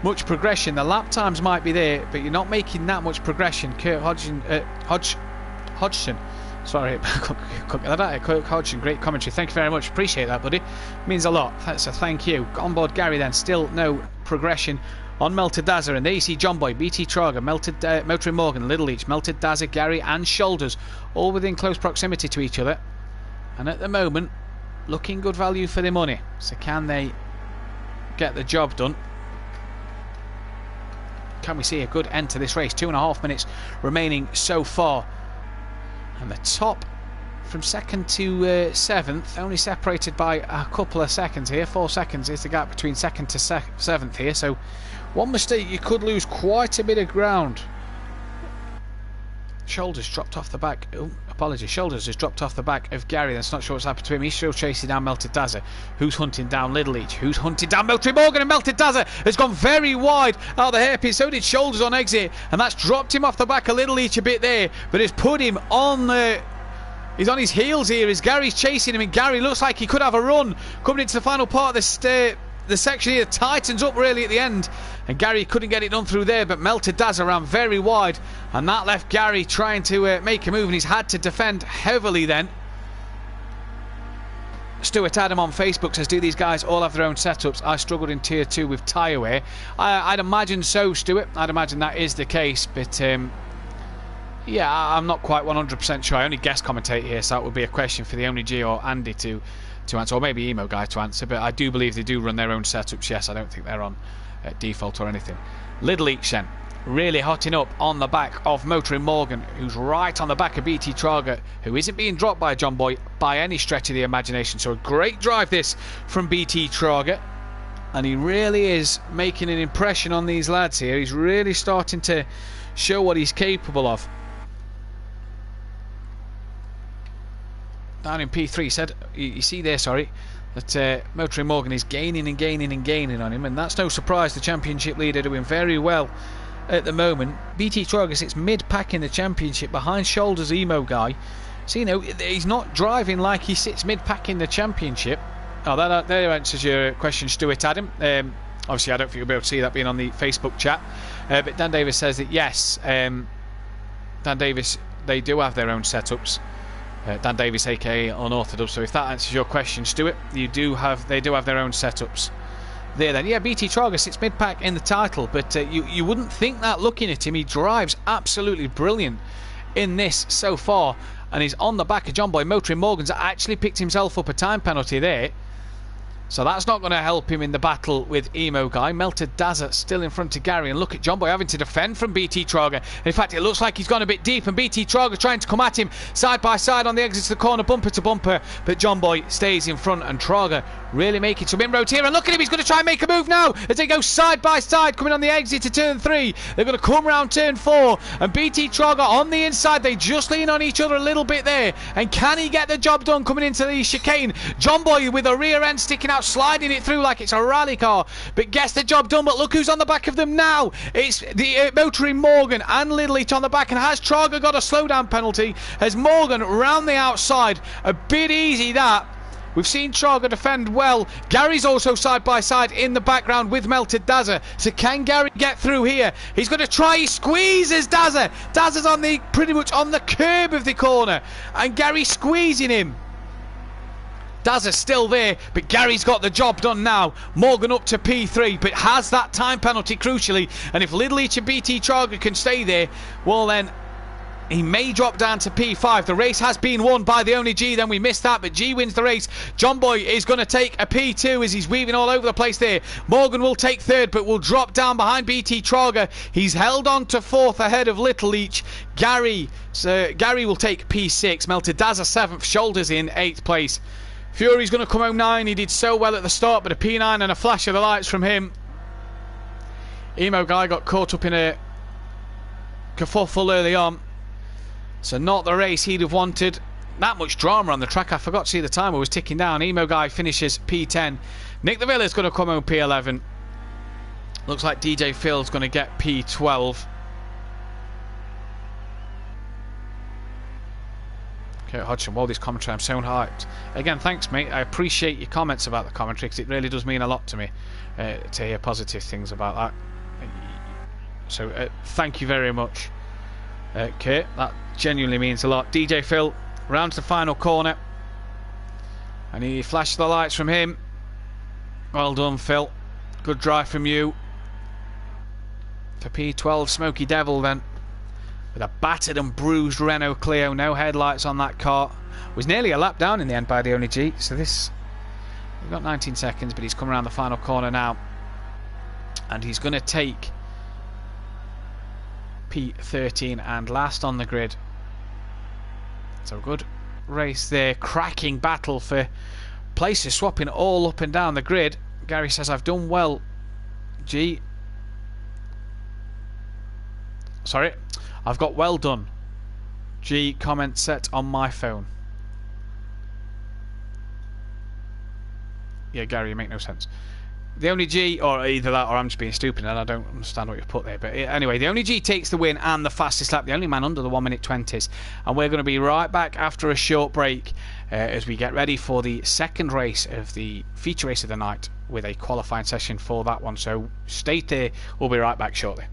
much progression. The lap times might be there, but you're not making that much progression. Kurt Hodgson, sorry, Kurt Hodgson, great commentary. Thank you very much. Appreciate that, buddy. Means a lot. So thank you. On board Gary then. Still no progression on Melted Dazzler, and there you see John Boy, BT Trager, Motoring Morgan, Little Each, Melted Dazzler, Gary and Shoulders all within close proximity to each other, and at the moment looking good value for their money. So can they get the job done? Can we see a good end to this race? 2.5 minutes remaining so far, and the top from second to seventh only separated by a couple of seconds here. 4 seconds is the gap between second to seventh here, so one mistake you could lose quite a bit of ground. Shoulders dropped off the back. Oh, apologies. Shoulders has dropped off the back of Gary. That's not sure what's happened to him. He's still chasing down Melted Dazzler. Who's hunting down Little Each? Who's hunting down Motoring Morgan? And Melted Dazzler has gone very wide out of the hairpin. So did Shoulders on exit, and that's dropped him off the back of Little Each a bit there, but it's put him on the... He's on his heels here as Gary's chasing him, and Gary looks like he could have a run coming into the final part of the section here. Tightens up really at the end, and Gary couldn't get it done through there, but Melted Dazzler ran very wide, and that left Gary trying to make a move, and he's had to defend heavily then. Stuart Adam on Facebook says, do these guys all have their own setups? I struggled in tier 2 with tyre wear. I'd imagine so, Stuart. I'd imagine that is the case, but yeah, I'm not quite 100% sure. I only guest commentate here, so that would be a question for the Only G or Andy to answer, or maybe Emo Guy to answer, but I do believe they do run their own setups. Yes, I don't think they're on default or anything. Little Each then, really hotting up on the back of Motoring Morgan, who's right on the back of BT Trager, who isn't being dropped by John Boy by any stretch of the imagination. So a great drive this from BT Trager, and he really is making an impression on these lads here. He's really starting to show what he's capable of. Down in P3, said you see there, sorry, that Motoring Morgan is gaining and gaining and gaining on him, and that's no surprise. The championship leader doing very well at the moment. BT Trager sits mid-pack in the championship behind Shoulders Emo Guy. So you know, he's not driving like he sits mid-pack in the championship. Oh, there answers your question, Stuart Adam. Obviously I don't think you'll be able to see that being on the Facebook chat, but Dan Davis says that yes, Dan Davis, they do have their own setups. Dan Davis, aka Unorthodox. So if that answers your question, Stuart, they do have their own setups there. Then, yeah, BT Trager sits mid-pack in the title, but you wouldn't think that looking at him. He drives absolutely brilliant in this so far, and he's on the back of John Boy. Motoring Morgan's actually picked himself up a time penalty there. So that's not going to help him in the battle with Emo Guy. Melted Dazza still in front of Gary. And look at John Boy having to defend from BT Traga. In fact, it looks like he's gone a bit deep. And BT Traga trying to come at him side by side on the exit to the corner, bumper to bumper. But John Boy stays in front. And Traga really making some inroads here. And look at him, he's going to try and make a move now as they go side by side coming on the exit to turn 3. They're going to come round turn 4. And BT Traga on the inside. They just lean on each other a little bit there. And can he get the job done coming into the chicane? John Boy with a rear end sticking out, sliding it through like it's a rally car, but gets the job done. But look who's on the back of them now. It's the motoring Morgan and Lidlich on the back. And has Traga got a slowdown penalty? Has Morgan round the outside? A bit easy that. We've seen Traga defend well. Gary's also side by side in the background with Melted Dazza. So can Gary get through here? He's going to try. He squeezes Dazza. Dazza's on the pretty much on the curb of the corner, and Gary squeezing him. Dazza's still there, but Gary's got the job done now. Morgan up to P3, but has that time penalty crucially. And if Lidlich and BT Traga can stay there, well then he may drop down to P5. The race has been won by the only G. Then we missed that, but G wins the race. John Boy is going to take a P2 as he's weaving all over the place there. Morgan will take 3rd, but will drop down behind BT Traga. He's held on to 4th ahead of Little Leach. Gary will take P6. Melted Dazza 7th. Shoulders in 8th place. Fury's going to come home 9. He did so well at the start, but a P9 and a flash of the lights from him. Emo Guy got caught up in a kerfuffle early on. So not the race he'd have wanted. That much drama on the track. I forgot to see the timer was ticking down. Emo Guy finishes P10. Nick the Villa's going to come home P11. Looks like DJ Phil's going to get P12. Okay, Hodgson, well, this commentary, I'm so hyped. Again, thanks, mate. I appreciate your comments about the commentary because it really does mean a lot to me to hear positive things about that. So thank you very much. Okay, that genuinely means a lot. DJ Phil round to the final corner, and he flashed the lights from him. Well done, Phil. Good drive from you. For P12, Smoky Devil then, with a battered and bruised Renault Clio. No headlights on that car. Was nearly a lap down in the end by the only G. So this, we've got 19 seconds, but he's come around the final corner now, and he's going to take P13 and last on the grid. So good race there. Cracking battle for places, swapping all up and down the grid. Gary says, I've done well, G. Sorry, I've got well done, G. Comment set on my phone. Yeah, Gary, you make no sense. The only G, or either that or I'm just being stupid and I don't understand what you've put there. But anyway, the only G takes the win and the fastest lap. The only man under the 1 minute 20s. And we're going to be right back after a short break as we get ready for the second race of the feature race of the night with a qualifying session for that one. So stay there. We'll be right back shortly.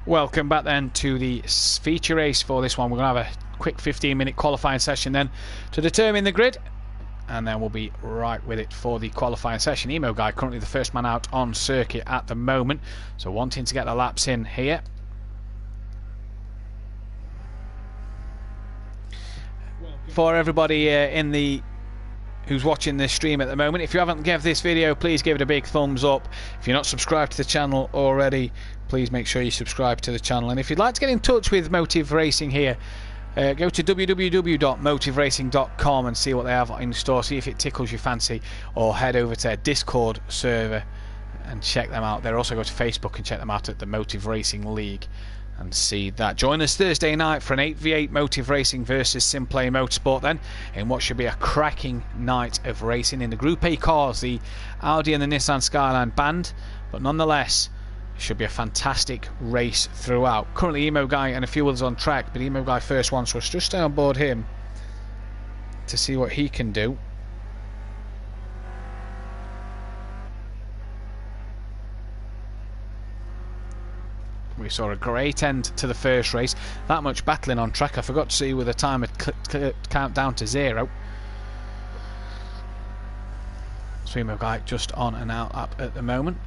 Welcome back then to the feature race for this one. We're going to have a quick 15-minute qualifying session then to determine the grid, and then we'll be right with it for the qualifying session. Emo Guy currently the first man out on circuit at the moment, so wanting to get the laps in here. For everybody in the who's watching this stream at the moment, if you haven't given this video, please give it a big thumbs up. If you're not subscribed to the channel already, please make sure you subscribe to the channel. And if you'd like to get in touch with Motive Racing here, go to www.motiveracing.com and see what they have in store, see if it tickles your fancy, or head over to their Discord server and check them out. They'll also go to Facebook and check them out at the Motive Racing League and see that. Join us Thursday night for an 8v8 Motive Racing versus Simplay Motorsport then, in what should be a cracking night of racing in the Group A cars, the Audi and the Nissan Skyline banned, but nonetheless it should be a fantastic race throughout. Currently Emo Guy and a few others on track, but Emo Guy first one, so let's just stay on board him to see what he can do. We saw a great end to the first race. That much battling on track. I forgot to see where the timer count down to 0. Swimo Guy just on and out lap at the moment.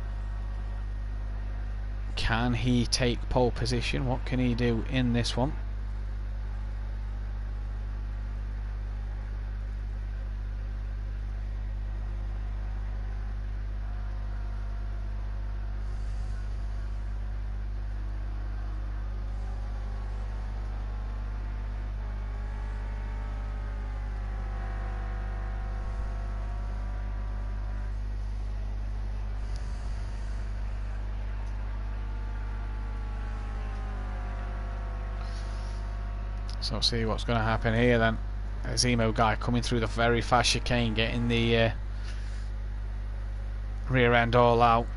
Can he take pole position? What can he do in this one? So see what's going to happen here then. There's Emo Guy coming through the very fast chicane, getting the rear end all out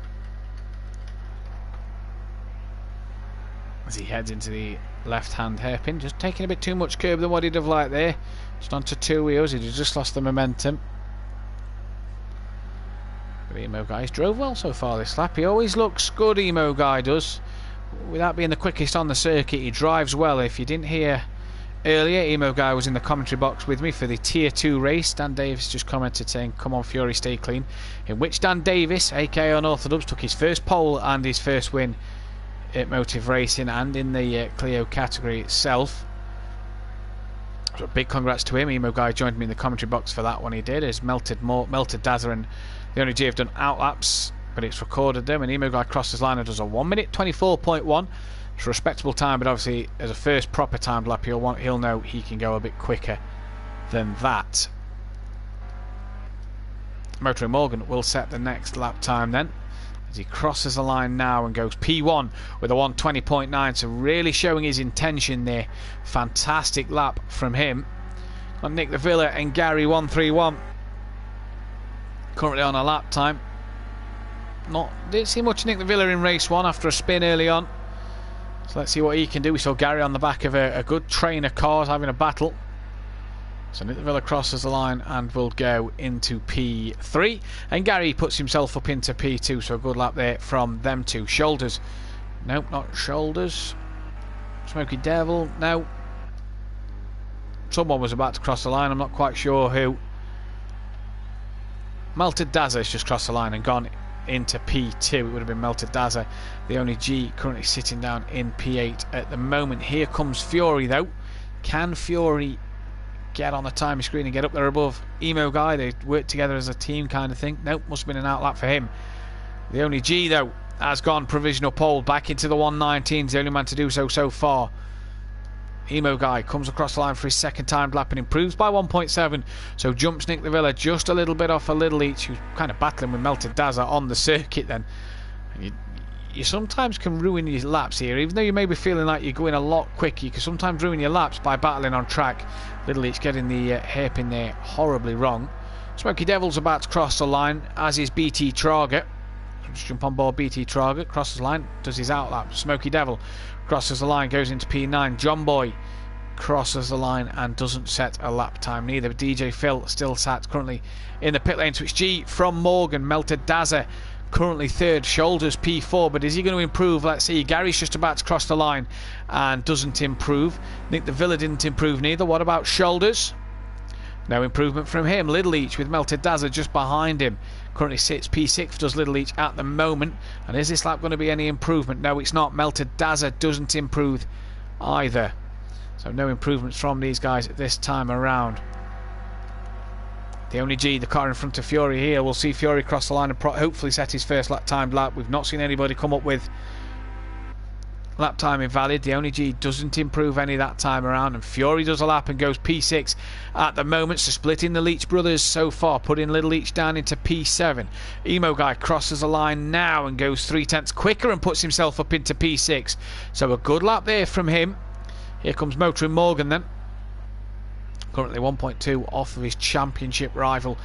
as he heads into the left hand hairpin. Just taking a bit too much curb than what he'd have liked there. Just onto 2 wheels, he'd just lost the momentum. But Emo Guy's drove well so far this lap. He always looks good, Emo Guy does. Without being the quickest on the circuit, he drives well. If you didn't hear earlier, Emo Guy was in the commentary box with me for the Tier 2 race. Dan Davis just commented saying, "Come on Fury, stay clean," in which Dan Davis, aka Unorthodox, took his first pole and his first win at Motive Racing and in the Clio category itself. So big congrats to him. Emo Guy joined me in the commentary box for that one. He did, as Melted Dazza and the only G have done outlaps, but it's recorded them, and Emo Guy crosses line and does a 1 minute 24.1. It's a respectable time, but obviously as a first proper timed lap he'll know he can go a bit quicker than that. Motor Morgan will set the next lap time then, as he crosses the line now and goes P1 with a 120.9, so really showing his intention there. Fantastic lap from him. On Nick the Villa and Gary 131 currently on a lap time. Didn't see much Nick the Villa in race 1 after a spin early on, so let's see what he can do. We saw Gary on the back of a good train of cars having a battle. So Nick the Villa crosses the line and will go into P3, and Gary puts himself up into P2, so a good lap there from them two. Shoulders, nope, not Shoulders. Smoky Devil, no. Someone was about to cross the line, I'm not quite sure who. Melted Dazza has just crossed the line and gone into P2. It would have been Melted Dazza, the only G currently sitting down in P8 at the moment. Here comes Fury though. Can Fury get on the timing screen and get up there above Emo Guy? They work together as a team kind of thing. Nope, must have been an outlap for him. The only G though has gone provisional pole back into the 119s, the only man to do so far. Emo Guy comes across the line for his second time lap and improves by 1.7, so jumps Nick the Villa just a little bit off a little each, who's kind of battling with Melted Dazza on the circuit then. You sometimes can ruin your laps here, even though you may be feeling like you're going a lot quicker. You can sometimes ruin your laps by battling on track. Little each getting the hairpin there horribly wrong. Smoky Devil's about to cross the line, as is BT Trager. Just jump on board BT Trager, crosses the line, does his outlap. Smoky Devil crosses the line, goes into P9. John Boy crosses the line and doesn't set a lap time neither. DJ Phil still sat currently in the pit lane. Switch G from Morgan. Melted Dazza currently third. Shoulders P4, but is he going to improve? Let's see. Gary's just about to cross the line and doesn't improve. Nick the Villa didn't improve neither. What about Shoulders? No improvement from him. Little Each with Melted Dazzler just behind him. Currently sits P6, does Little Each at the moment. And is this lap going to be any improvement? No, it's not. Melted Dazzler doesn't improve either. So no improvements from these guys at this time around. The only G, the car in front of Fury here. We'll see Fury cross the line and hopefully set his first timed lap. We've not seen anybody come up with lap time invalid. The only G doesn't improve any that time around, and Fury does a lap and goes P6 at the moment. So splitting the Leach brothers so far, putting Little Leach down into P7. Emo Guy crosses the line now and goes 3/10 quicker and puts himself up into P6. So a good lap there from him. Here comes Motoring Morgan then. Currently 1.2 off of his championship rival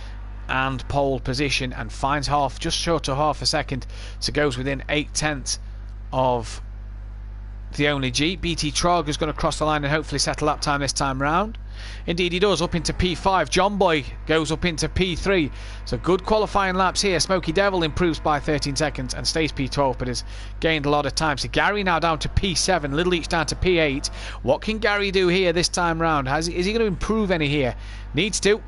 and pole position, and finds just short of half a second, so goes within 8/10 of the only G. BT Trog is going to cross the line and hopefully settle lap time this time round. Indeed he does, up into P5. John Boy goes up into P3. So good qualifying laps here. Smoky Devil improves by 13 seconds and stays P12, but has gained a lot of time. So Gary now down to P7, Little Each down to P8. What can Gary do here this time round? Is he going to improve any here? Needs to.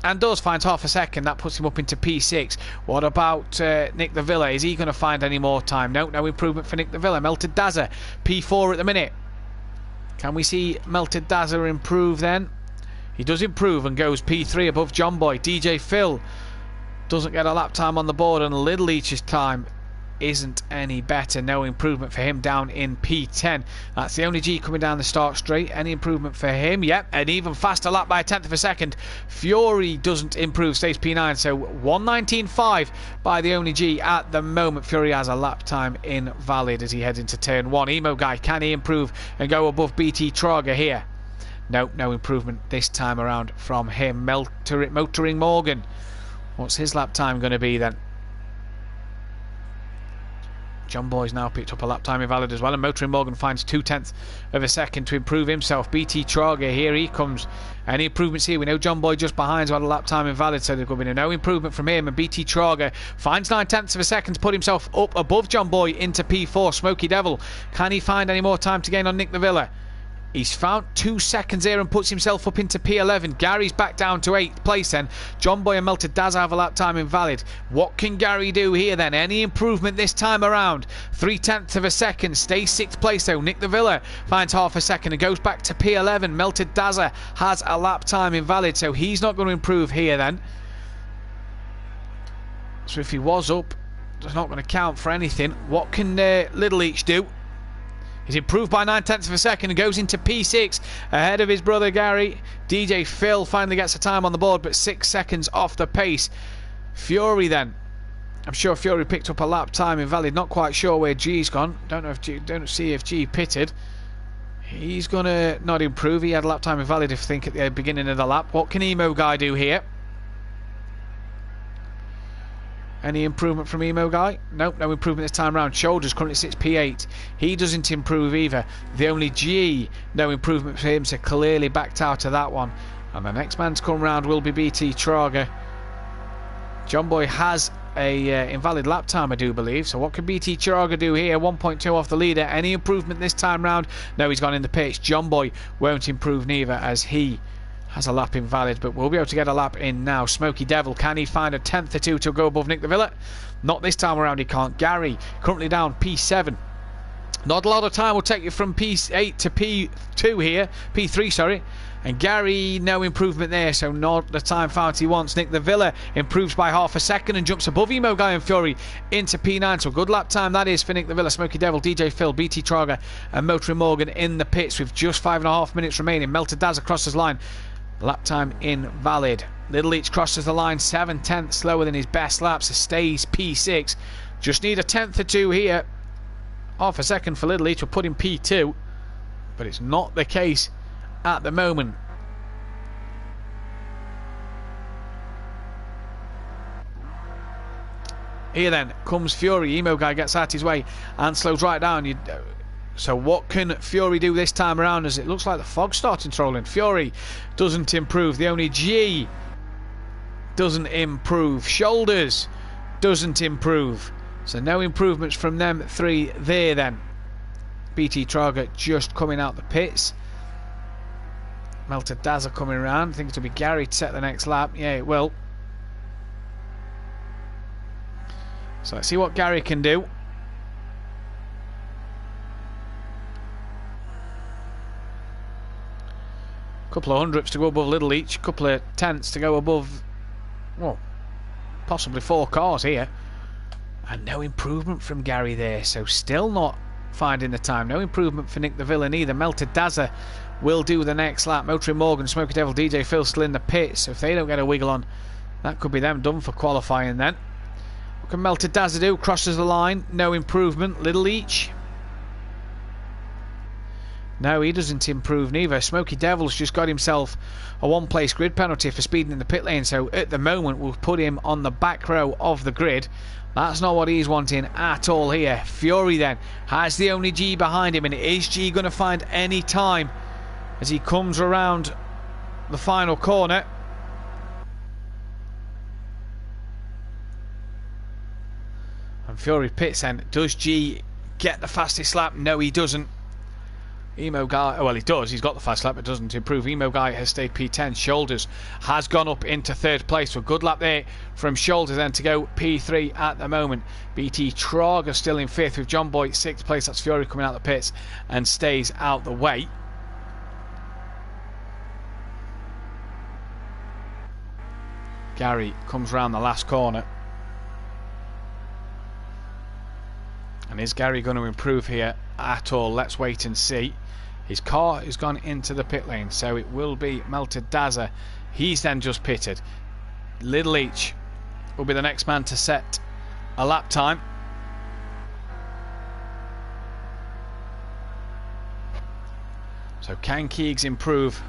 And does, finds half a second. That puts him up into P6. What about Nick the Villa? Is he going to find any more time? No improvement for Nick the Villa. Melted Dazzler, P4 at the minute. Can we see Melted Dazzler improve then? He does improve and goes P3 above John Boy. DJ Phil doesn't get a lap time on the board, and Little Each's time isn't any better. No improvement for him, down in P10. That's the only G coming down the start straight. Any improvement for him? Yep, an even faster lap by 1/10 of a second. Fury doesn't improve, stays P9, so 1:19.5 by the only G at the moment. Fury has a lap time invalid as he heads into turn 1. Emo Guy, can he improve and go above BT Trager here? No improvement this time around from him. Motoring Morgan, what's his lap time going to be then? John Boy's now picked up a lap time invalid as well, and Motoring Morgan finds 2/10 of a second to improve himself. BT Trager, here he comes. Any improvements here? We know John Boy just behind's had a lap time invalid, so there's going to be no improvement from him, and BT Trager finds 9/10 of a second to put himself up above John Boy into P4. Smoky Devil, can he find any more time to gain on Nick the Villa? He's found 2 seconds here and puts himself up into P11. Gary's back down to 8th place then. John Boy and Melted Dazzler have a lap time invalid. What can Gary do here then? Any improvement this time around? 3/10 of a second. Stays 6th place though. Nick the Villa finds half a second and goes back to P11. Melted Dazzler has a lap time invalid, so he's not going to improve here then. So if he was up, it's not going to count for anything. What can Little Each do? He's improved by 9/10 of a second and goes into P6 ahead of his brother Gary. DJ Phil finally gets a time on the board, but 6 seconds off the pace. Fury then. I'm sure Fury picked up a lap time invalid. Not quite sure where G's gone. Don't see if G pitted. He's gonna not improve. He had a lap time invalid, if I think, at the beginning of the lap. What can Emo Guy do here? Any improvement from Emo Guy? Nope, no improvement this time round. Shoulders currently sits P8. He doesn't improve either. The only G, no improvement for him, so clearly backed out of that one. And the next man to come round will be BT Trager. John Boy has a invalid lap time, I do believe. So what can BT Trager do here? 1.2 off the leader. Any improvement this time round? No, he's gone in the pitch. John Boy won't improve neither, as he has a lap invalid, but we'll be able to get a lap in now. Smoky Devil, can he find a 10th or 2 to go above Nick the Villa? Not this time around, he can't. Gary, currently down P7. Not a lot of time will take you from P8 to P2 here. P3, sorry. And Gary, no improvement there, so not the time found he wants. Nick the Villa improves by half a second and jumps above Emo Guy and Fury into P9. So good lap time that is for Nick the Villa. Smoky Devil, DJ Phil, BT Trager and Motoring Morgan in the pits with just 5.5 minutes remaining. Melted Dazzler crosses line. Lap time invalid. Little Each crosses the line 7/10 slower than his best laps. Stays P6. Just need a 10th or 2 here. Half a second for Little Each will put him P2, but it's not the case at the moment. Here then comes Fury. Emo Guy gets out his way and slows right down. So what can Fury do this time around, as it looks like the fog's starting to roll in? Fury doesn't improve. The only G doesn't improve. Shoulders doesn't improve. So no improvements from them three there then. BT Traga just coming out the pits. Mtcc coming around. I think it'll be Gary to set the next lap. Yeah, it will. So let's see what Gary can do. Couple of hundredths to go above Little each. Couple of tenths to go above, well, possibly 4 cars here. And no improvement from Gary there. So still not finding the time. No improvement for Nick the Villain either. Mtcc will do the next lap. Motoring Morgan, Smoky Devil, DJ Phil still in the pits. So if they don't get a wiggle on, that could be them done for qualifying then. What can Mtcc do? Crosses the line. No improvement. Little each. No, he doesn't improve neither. Smoky Devil's just got himself a 1-place grid penalty for speeding in the pit lane. So at the moment we'll put him on the back row of the grid. That's not what he's wanting at all here. Fury then has the only G behind him. And is G going to find any time as he comes around the final corner? And Fury pits then. Does G get the fastest lap? No, he doesn't. Emo Guy, well, he does, he's got the fast lap, but doesn't improve. Emo Guy has stayed P10. Shoulders has gone up into 3rd place, so a good lap there from Shoulders then to go P3 at the moment. BT Traga still in 5th with John Boy 6th place. That's Fury coming out the pits and stays out the way. Gary comes round the last corner. And is Gary going to improve here at all? Let's wait and see. His car has gone into the pit lane, so it will be Mtcc. He's then just pitted. Little each will be the next man to set a lap time. So can Keegs improve?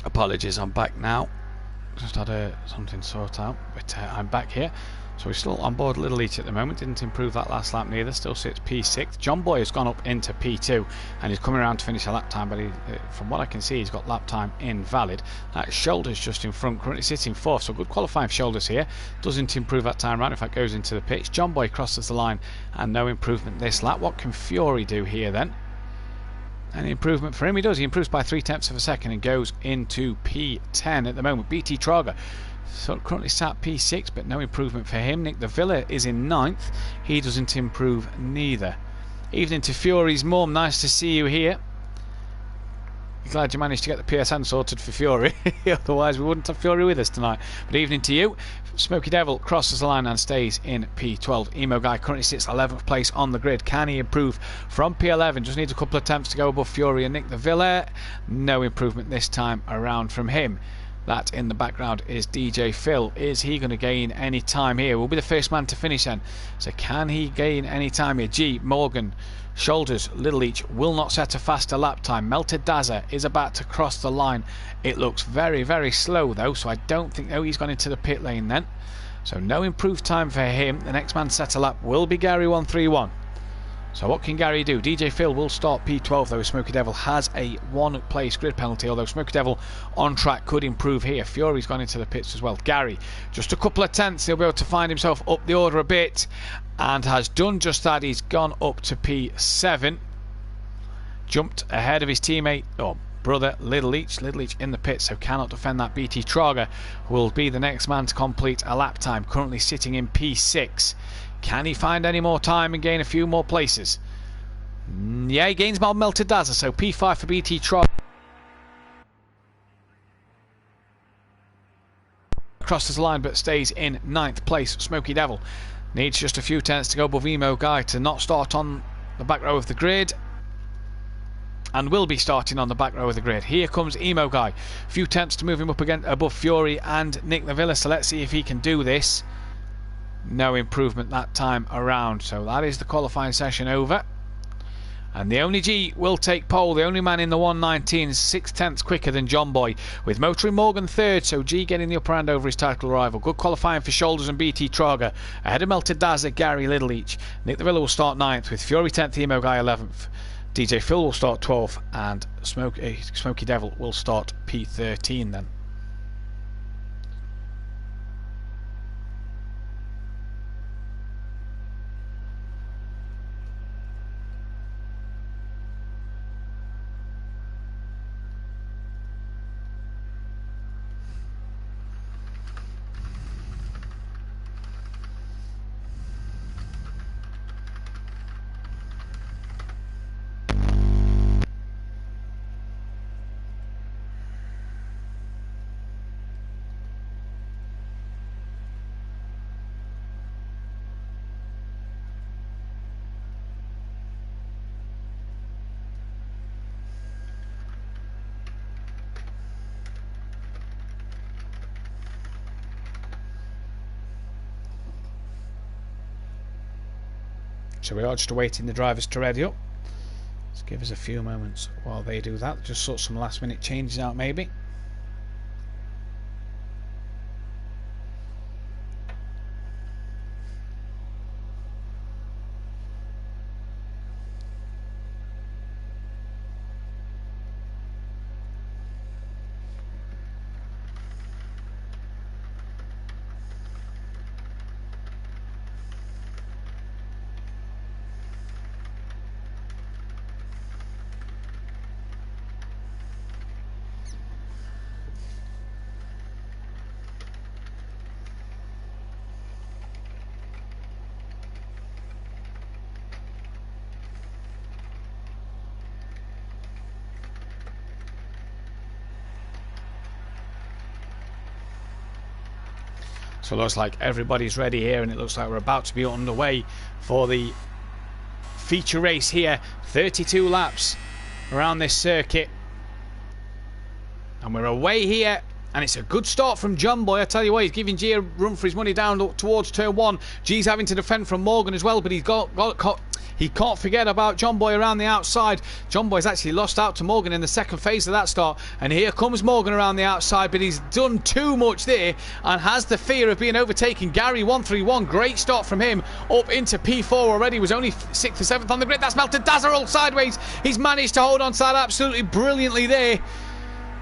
Apologies, I'm back now. Just had something sort out, but I'm back here. So we're still on board Little Each at the moment. Didn't improve that last lap neither. Still sits P6. John Boy has gone up into P2 and he's coming around to finish a lap time, but from what I can see, he's got lap time invalid. Shoulders just in front, currently sitting 4th. So good qualifying for Shoulders here. Doesn't improve that time round. In fact, goes into the pits. John Boy crosses the line and no improvement this lap. What can Fury do here then? Any improvement for him? He does. He improves by 0.3 of a second and goes into P10 at the moment. BT Traga so currently sat P6, but no improvement for him. Nick the Villa is in 9th. He doesn't improve neither. Evening to Fury's mum. Nice to see you here. Glad you managed to get the PSN sorted for Fury. Otherwise we wouldn't have Fury with us tonight. But evening to you. Smoky Devil crosses the line and stays in P12. Emo Guy currently sits 11th place on the grid. Can he improve from P11? Just needs a couple of attempts to go above Fury and Nick the Villa. No improvement this time around from him. That in the background is DJ Phil. Is he going to gain any time here? Will be the first man to finish then. So can he gain any time here? G, Morgan, Shoulders, Little Leach will not set a faster lap time. Melted Dazzler is about to cross the line. It looks very, very slow though, so I don't think... Oh, he's gone into the pit lane then. So no improved time for him. The next man set a lap will be Gary 131. So what can Gary do? DJ Phil will start P12 though. Smoky Devil has a 1 place grid penalty, although Smoky Devil on track could improve here. Fury's gone into the pits as well. Gary, just a couple of tenths, he'll be able to find himself up the order a bit, and has done just that. He's gone up to P7, jumped ahead of his teammate, brother Little Leach. Little Leach in the pit, so cannot defend that. BT Trager will be the next man to complete a lap time, currently sitting in P6. Can he find any more time and gain a few more places? Yeah, he gains more Melted Dazzler, so P5 for BT Trager. Crosses the line but stays in 9th place. Smoky Devil needs just a few tenths to go above Emo Guy to not start on the back row of the grid, and will be starting on the back row of the grid. Here comes Emo Guy. A few tenths to move him up again above Fury and Nick Lavilla, so let's see if he can do this. No improvement that time around, so that is the qualifying session over. And the only G will take pole. The only man in the 119 is 6 tenths quicker than John Boy, with Motoring Morgan third, so G getting the upper hand over his title rival. Good qualifying for Shoulders and BT Trager. Ahead of Melted Dazzler, Gary Little Leach. Nick the Villa will start 9th, with Fury 10th, Emo Guy 11th. DJ Phil will start 12th, and Smoky Devil will start P13 then. So we are just awaiting the drivers to ready up. Let's give us a few moments while they do that. Just sort some last minute changes out maybe. So it looks like everybody's ready here, and it looks like we're about to be underway for the feature race here. 32 laps around this circuit, and we're away here. And it's a good start from John Boy. I tell you what, he's giving G a run for his money down towards turn 1. G's having to defend from Morgan as well, but he can't forget about John Boy around the outside. John Boy's actually lost out to Morgan in the second phase of that start, and here comes Morgan around the outside, but he's done too much there and has the fear of being overtaken. Gary 131, great start from him, up into P4 already, was only 6th or 7th on the grid. That's Melted Dazzler all sideways. He's managed to hold on to that absolutely brilliantly there.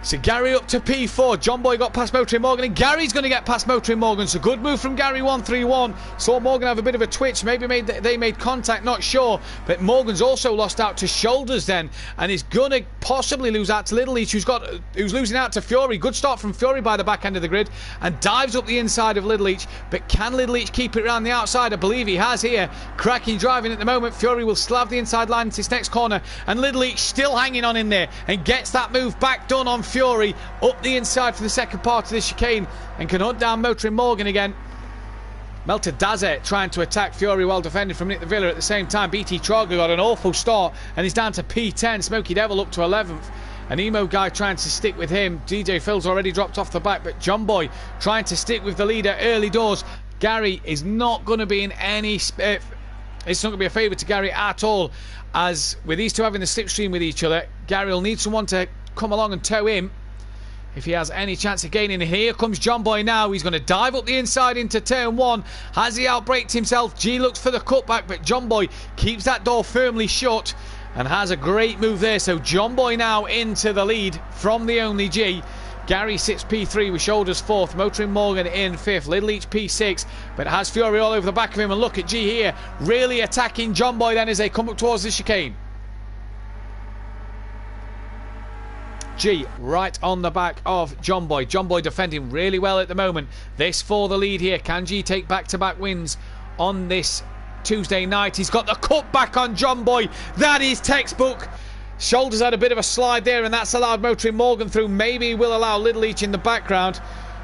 So Gary up to P4. John Boy got past Motoring Morgan, and Gary's going to get past Motoring Morgan. So good move from Gary 131. Saw Morgan have a bit of a twitch. Maybe they made contact, not sure. But Morgan's also lost out to Shoulders then, and is going to possibly lose out to Little Leach, who's losing out to Fury. Good start from Fury by the back end of the grid, and dives up the inside of Little Leach. But can Little Leach keep it around the outside? I believe he has here. Cracking driving at the moment. Fury will slab the inside line into his next corner, and Little Leach still hanging on in there and gets that move back done on Fury up the inside for the second part of the chicane, and can hunt down Motoring Morgan again. Melted Dazzler trying to attack Fury, well defended from Nick the Villa at the same time. BT Trager got an awful start and he's down to P10. Smoky Devil up to 11th. And Emo Guy trying to stick with him. DJ Phil's already dropped off the back, but John Boy trying to stick with the leader early doors. Gary is not going to be in any... it's not going to be a favour to Gary at all, as with these two having the slipstream with each other, Gary will need someone to come along and tow him if he has any chance of gaining. Here comes John Boy now. He's going to dive up the inside into turn 1. Has he outbraked himself? G looks for the cutback, but John Boy keeps that door firmly shut and has a great move there. So John Boy now into the lead from the only G. Gary sits P3 with Shoulders 4th, Motoring Morgan in 5th, Little Each P6, but has Fury all over the back of him. And look at G here, really attacking John Boy then as they come up towards the chicane. G right on the back of John Boy. John Boy defending really well at the moment. This for the lead here. Can G take back-to-back wins on this Tuesday night? He's got the cut back on John Boy. That is textbook. Shoulders had a bit of a slide there, and that's allowed Motoring Morgan through. Maybe he will allow Little Each in the background.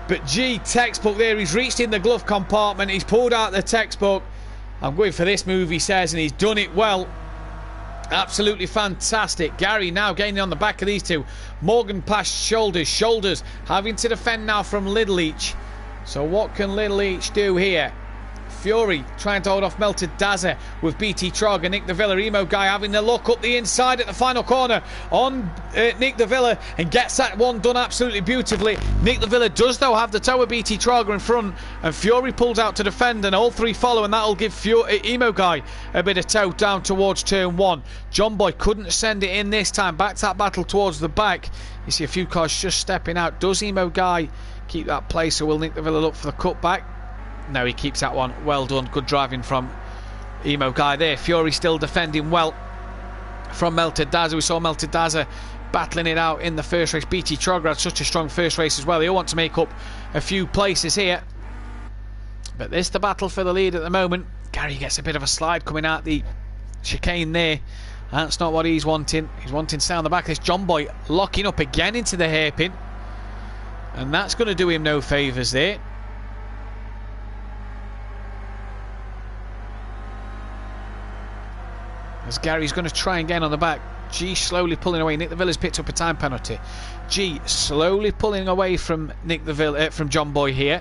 But G, textbook there. He's reached in the glove compartment. He's pulled out the textbook. I'm going for this move, he says, and he's done it well. Absolutely fantastic. Gary now gaining on the back of these two. Morgan past Shoulders. Shoulders having to defend now from Little Each. So what can Little Each do here? Fury trying to hold off Melted Dazza with BT Trog and Nick the Villa. Emo Guy having a look up the inside at the final corner on Nick the Villa and gets that one done absolutely beautifully. Nick the Villa does though have the tower BT Trogger in front, and Fury pulls out to defend, and all three follow, and that'll give Emo Guy a bit of tow down towards turn 1. John Boy couldn't send it in this time. Back to that battle towards the back. You see a few cars just stepping out. Does Emo Guy keep that place, or will Nick the Villa look for the cutback? No, he keeps that one. Well done. Good driving from Emo Guy there. Fury still defending well from Melted Dazza. We saw Melted Dazza battling it out in the first race. BT Trogger had such a strong first race as well. They all want to make up a few places here. But this is the battle for the lead at the moment. Gary gets a bit of a slide coming out the chicane there. That's not what he's wanting. He's wanting to stay on the back of this. John Boy locking up again into the hairpin. And that's going to do him no favours there. As Gary's going to try and gain on the back. G slowly pulling away. Nick the Villa's picked up a time penalty. G slowly pulling away from Nick the Villa, from John Boy here.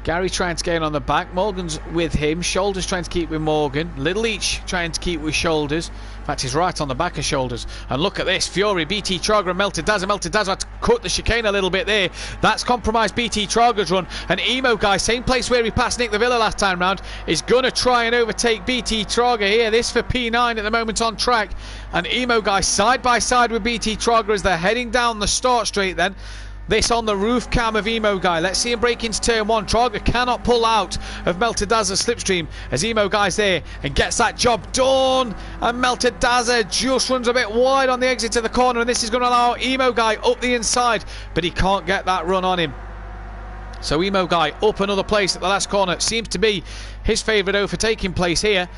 Gary trying to gain on the back. Morgan's with him. Shoulders trying to keep with Morgan. Little Each trying to keep with Shoulders. In fact, he's right on the back of Shoulders. And look at this. Fury, BT Trogger and Melted Dazza. Melted Dazza had to cut the chicane a little bit there. That's compromised BT Trogger's run. And Emo Guy, same place where he passed Nick the Villa last time round, is going to try and overtake BT Trogger here. This for P9 at the moment on track. And Emo Guy side by side with BT Trogger as they're heading down the start straight then. This on the roof cam of Emo Guy. Let's see him break into turn 1. Trogger cannot pull out of Melted Dazza's slipstream as Emo Guy's there and gets that job done. And Melted Dazza just runs a bit wide on the exit to the corner, and this is going to allow Emo Guy up the inside, but he can't get that run on him. So Emo Guy up another place at the last corner. Seems to be his favourite overtaking place here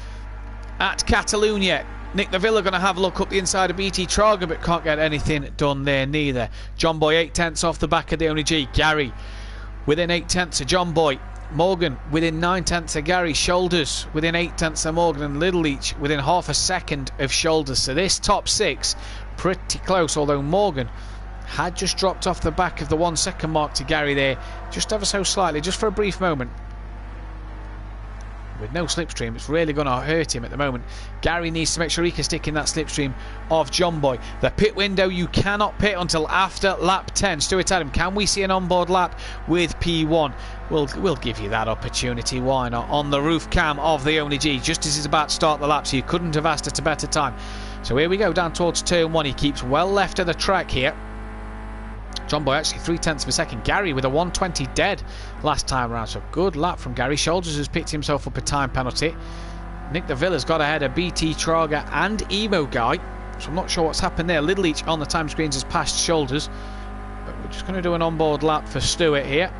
at Catalonia. Nick the Villa going to have a look up the inside of BT Trogger, but can't get anything done there neither. John Boy 8/10 off the back of the only G. Gary within 8/10 of John Boy. Morgan within 9/10 of Gary. Shoulders within 8/10 of Morgan, and Little Each within half a second of Shoulders. So this top 6 pretty close, although Morgan had just dropped off the back of the 1 second mark to Gary there, just ever so slightly, just for a brief moment. With no slipstream, it's really going to hurt him at the moment. Gary needs to make sure he can stick in that slipstream of John Boy. The pit window, you cannot pit until after lap 10. Stuart Adam, can we see an onboard lap with P1? We'll give you that opportunity, why not? On the roof cam of the only G, just as he's about to start the lap, so you couldn't have asked at a better time. So here we go, down towards turn 1. He keeps well left of the track here. John Boy actually 0.3 of a second. Gary with a 120 dead last time around, so good lap from Gary. Shoulders has picked himself up a time penalty. Nick the Villa's got ahead of BT Trogger and Emo Guy, so I'm not sure what's happened there. Little Each on the time screens has passed Shoulders, but we're just going to do an onboard lap for Stuart here.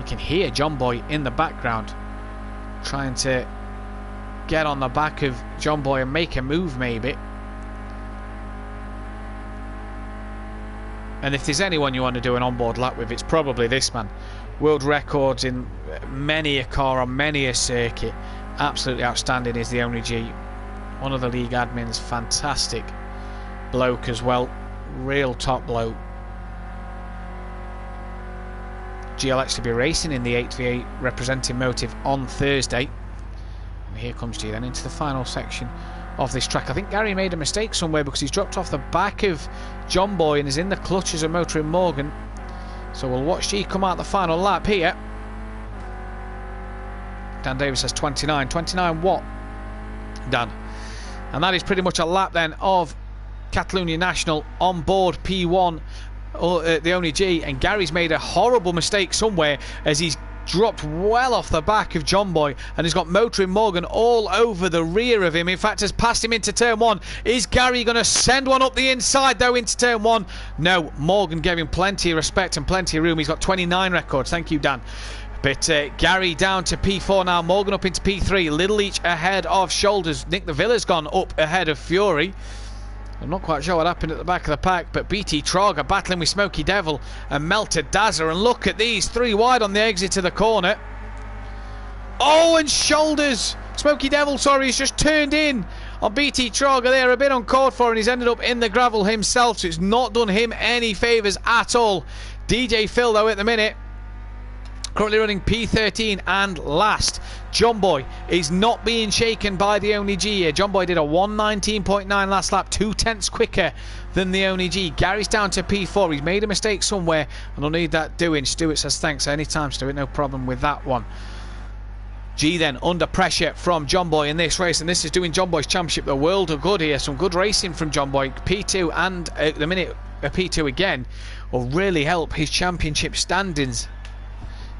You can hear John Boy in the background trying to get on the back of John Boy and make a move maybe. And if there's anyone you want to do an onboard lap with, it's probably this man. World records in many a car on many a circuit. Absolutely outstanding is the only G. One of the league admins, fantastic bloke as well. Real top bloke. G will actually be racing in the 8v8 representing Motive on Thursday. And here comes G then into the final section of this track. I think Gary made a mistake somewhere because he's dropped off the back of John Boy and is in the clutches of Motoring Morgan. So we'll watch G come out the final lap here. Dan Davis says 29. 29 what, Dan? And that is pretty much a lap then of Catalunya National on board P1, the only G. And Gary's made a horrible mistake somewhere as he's dropped well off the back of John Boy and has got Motoring Morgan all over the rear of him. In fact, has passed him into turn 1. Is Gary going to send one up the inside though into turn 1? No, Morgan gave him plenty of respect and plenty of room. He's got 29 records. Thank you, Dan. But Gary down to P4 now. Morgan up into P3. Little each ahead of Shoulders. Nick the Villa's gone up ahead of Fury. I'm not quite sure what happened at the back of the pack, but BT Trog are battling with Smoky Devil and Melted Dazza. And look at these, 3 wide on the exit of the corner. Oh, and Shoulders, Smoky Devil, sorry, he's just turned in on BT Trog. They're a bit uncalled for, and he's ended up in the gravel himself, so it's not done him any favours at all. DJ Phil, though, at the minute, currently running P13 and last. John Boy is not being shaken by the Only G here. John Boy did a 1:19.9 last lap, 2/10 quicker than the Only G. Gary's down to P4. He's made a mistake somewhere and I'll need that doing. Stuart says thanks anytime, Stuart, no problem with that one. G then under pressure from John Boy in this race, and this is doing John Boy's championship the world of good here. Some good racing from John Boy. P2 and at the minute a P2 again will really help his championship standings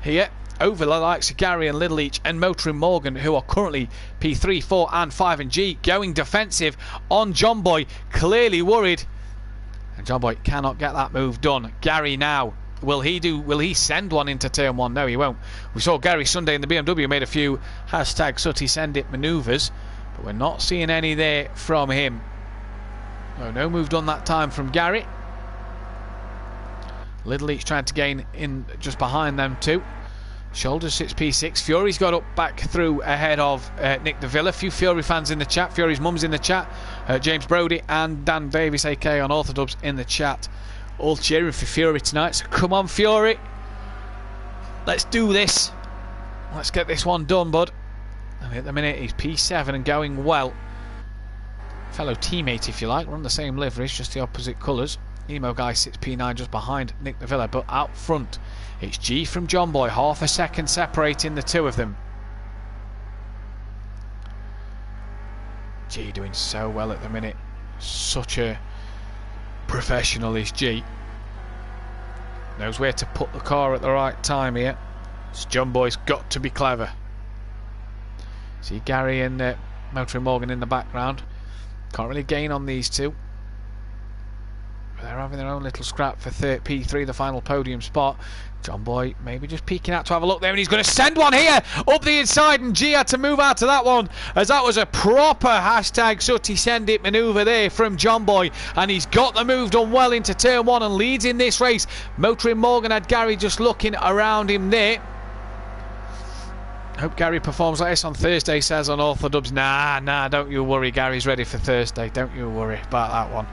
here over the likes of Gary and Little Each and Motoring Morgan, who are currently P3, 4 and 5, and G going defensive on John Boy, clearly worried, and John Boy cannot get that move done. Gary now, will he send one into turn 1? No, he won't. We saw Gary Sunday in the BMW made a few hashtag Sutty send it manoeuvres, but we're not seeing any there from him. No move done that time from Gary. Little Each trying to gain in just behind them too. Shoulders sits P6. Fury's got up back through ahead of Nick de Villa. A few Fury fans in the chat. Fury's mum's in the chat. James Brody and Dan Davis, AK on Orthodubs, in the chat. All cheering for Fury tonight. So come on, Fury. Let's do this. Let's get this one done, bud. And at the minute he's P7 and going well. Fellow teammate, if you like. We're on the same liveries, just the opposite colours. Emo Guy sits P9 just behind Nick de Villa, but out front it's G from John Boy, half a second separating the two of them. G doing so well at the minute. Such a professional is G. Knows where to put the car at the right time here. This John Boy's got to be clever. See Gary and Motoring Morgan in the background. Can't really gain on these two. They're having their own little scrap for P3, the final podium spot. John Boy maybe just peeking out to have a look there, and he's going to send one here up the inside, and G had to move out to that one, as that was a proper hashtag Sutty send it manoeuvre there from John Boy, and he's got the move done well into turn 1 and leads in this race. Motoring Morgan had Gary just looking around him there. Hope Gary performs like this on Thursday, says on Orthodubs. Nah, don't you worry, Gary's ready for Thursday, don't you worry about that one.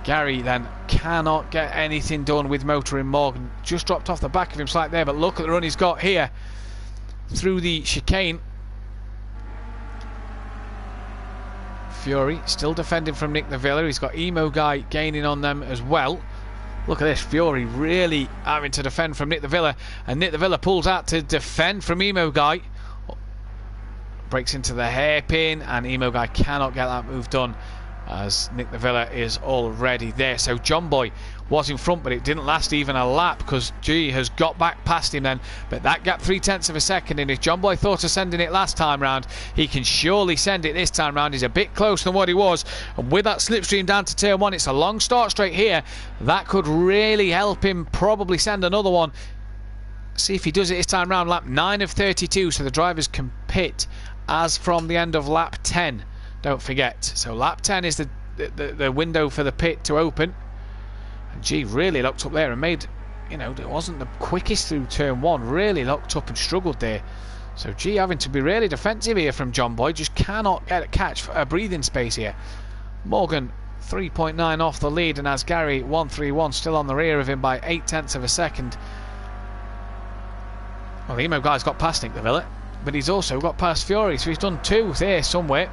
Gary then cannot get anything done with Motoring Morgan. Just dropped off the back of him slightly there, but look at the run he's got here through the chicane. Fury still defending from Nick the Villa. He's got Emo Guy gaining on them as well. Look at this, Fury really having to defend from Nick the Villa, and Nick the Villa pulls out to defend from Emo Guy. Breaks into the hairpin, and Emo Guy cannot get that move done, as Nick the Villa is already there. So John Boy was in front, but it didn't last even a lap because G has got back past him then. But that gap 0.3 of a second, and if John Boy thought of sending it last time round, he can surely send it this time round. He's a bit closer than what he was, and with that slipstream down to turn 1, it's a long start straight here. That could really help him probably send another one. See if he does it this time round. Lap 9 of 32, so the drivers can pit as from the end of lap 10. Don't forget. So lap 10 is the window for the pit to open. And G really locked up there and made, it wasn't the quickest through turn 1. Really locked up and struggled there. So G having to be really defensive here from John Boy. Just cannot catch a breathing space here. Morgan 3.9 off the lead, and as Gary 131 still on the rear of him by 0.8 of a second. Well, the Emo guy's got past Nick de Villa, but he's also got past Fury, so he's done 2 there somewhere.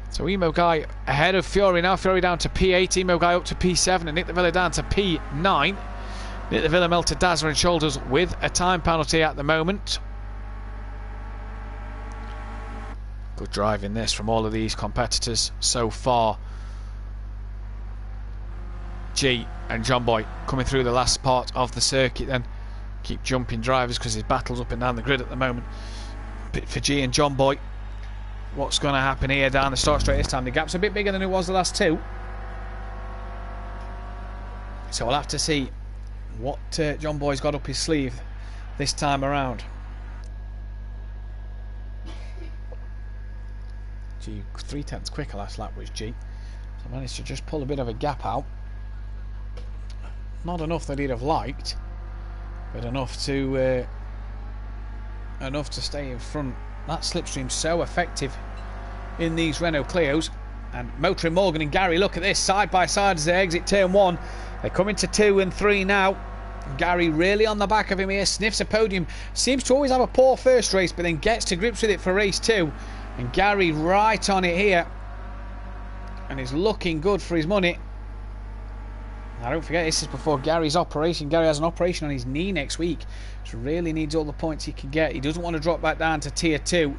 So Emo guy ahead of Fury now. Fury down to P8, Emo guy up to P7, and Nick de Villa down to P9. Nick de Villa melted Dazzler and shoulders with a time penalty at the moment. Good driving this from all of these competitors so far. G and John Boy coming through the last part of the circuit, then keep jumping drivers because his battle's up and down the grid at the moment. Bit for G and John Boy. What's going to happen here down the start straight this time? The gap's a bit bigger than it was the last 2. So we'll have to see what John Boy's got up his sleeve this time around. G 0.3 quicker last lap was G. So managed to just pull a bit of a gap out. Not enough that he'd have liked, but enough to stay in front. That slipstream's so effective in these Renault Clios. And Motoring Morgan and Gary, look at this, side by side as they exit turn 1. They come into 2 and 3 now. Gary really on the back of him here, sniffs a podium, seems to always have a poor first race, but then gets to grips with it for race 2. And Gary right on it here, and is looking good for his money. Now don't forget, this is before Gary's operation. Gary has an operation on his knee next week, so really needs all the points he can get. He doesn't want to drop back down to tier 2,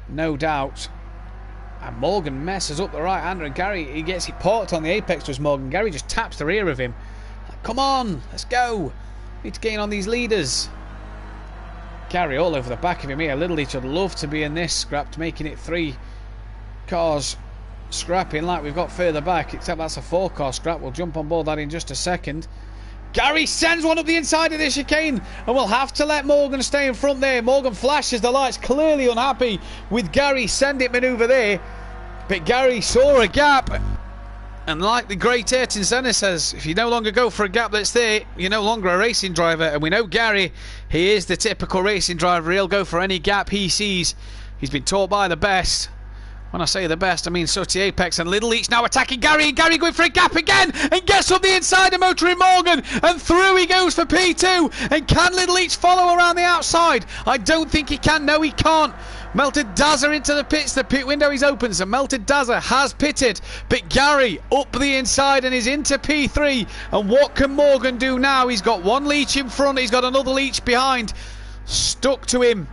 no doubt. And Morgan messes up the right hander, and Gary, he gets it parked on the apex to Morgan. Gary just taps the rear of him. Like, come on, let's go. Need to gain on these leaders. Gary all over the back of him here. Little Leach would love to be in this scrap, making it 3 cars scrapping like we've got further back, except that's a 4-car scrap. We'll jump on board that in just a second. Gary sends one up the inside of the chicane, and we'll have to let Morgan stay in front there. Morgan flashes the lights, clearly unhappy with Gary send it manoeuvre there, but Gary saw a gap, and like the great Ayrton Senna says, if you no longer go for a gap that's there, you're no longer a racing driver. And we know Gary, he is the typical racing driver. He'll go for any gap he sees. He's been taught by the best. When I say the best, I mean Sooty Apex. And Little Leach now attacking Gary, and Gary going for a gap again, and gets up the inside of Motoring Morgan, and through he goes for P2. And can Little Leach follow around the outside? I don't think he can. No, he can't. Melted Dazzler into the pits. The pit window is open, so Melted Dazzler has pitted, but Gary up the inside and is into P3. And what can Morgan do now? He's got one Leach in front, he's got another Leach behind, stuck to him.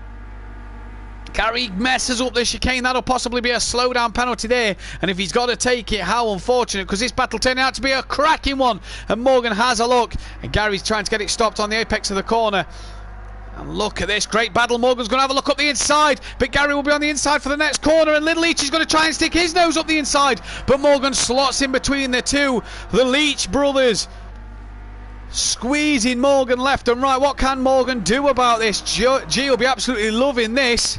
Gary messes up the chicane. That'll possibly be a slowdown penalty there, and if he's got to take it, how unfortunate, because this battle turned out to be a cracking one. And Morgan has a look, and Gary's trying to get it stopped on the apex of the corner. And look at this great battle. Morgan's going to have a look up the inside, but Gary will be on the inside for the next corner, and Little Leach is going to try and stick his nose up the inside, but Morgan slots in between the two. The Leach brothers squeezing Morgan left and right. What can Morgan do about this? G will be absolutely loving this.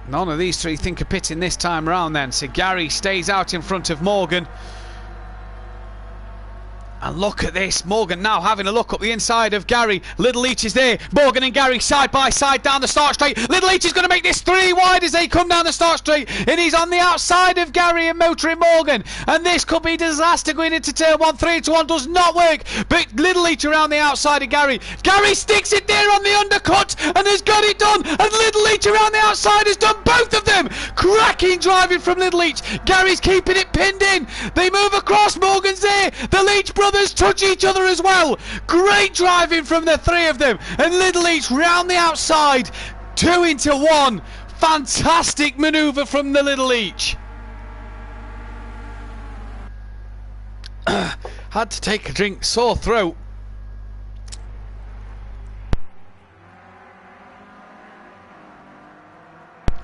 None of these 3 think of pitting this time round then, so Gary stays out in front of Morgan. And look at this, Morgan now having a look up the inside of Gary. Little Leach is there, Morgan and Gary side by side down the start straight. Little Leach is going to make this 3 wide as they come down the start straight, and he's on the outside of Gary and Motoring Morgan, and this could be disaster going into turn 1. 3 to 1 does not work, but Little Leach around the outside of Gary. Gary sticks it there on the undercut and has got it done, and Little Leach around the outside has done both of them. Cracking driving from Little Leach. Gary's keeping it pinned in. They move across, Morgan's there. The Leach brothers touch each other as well. Great driving from the 3 of them, and Little Leach round the outside, 2 into 1. Fantastic manoeuvre from the Little Leach. Had to take a drink, sore throat.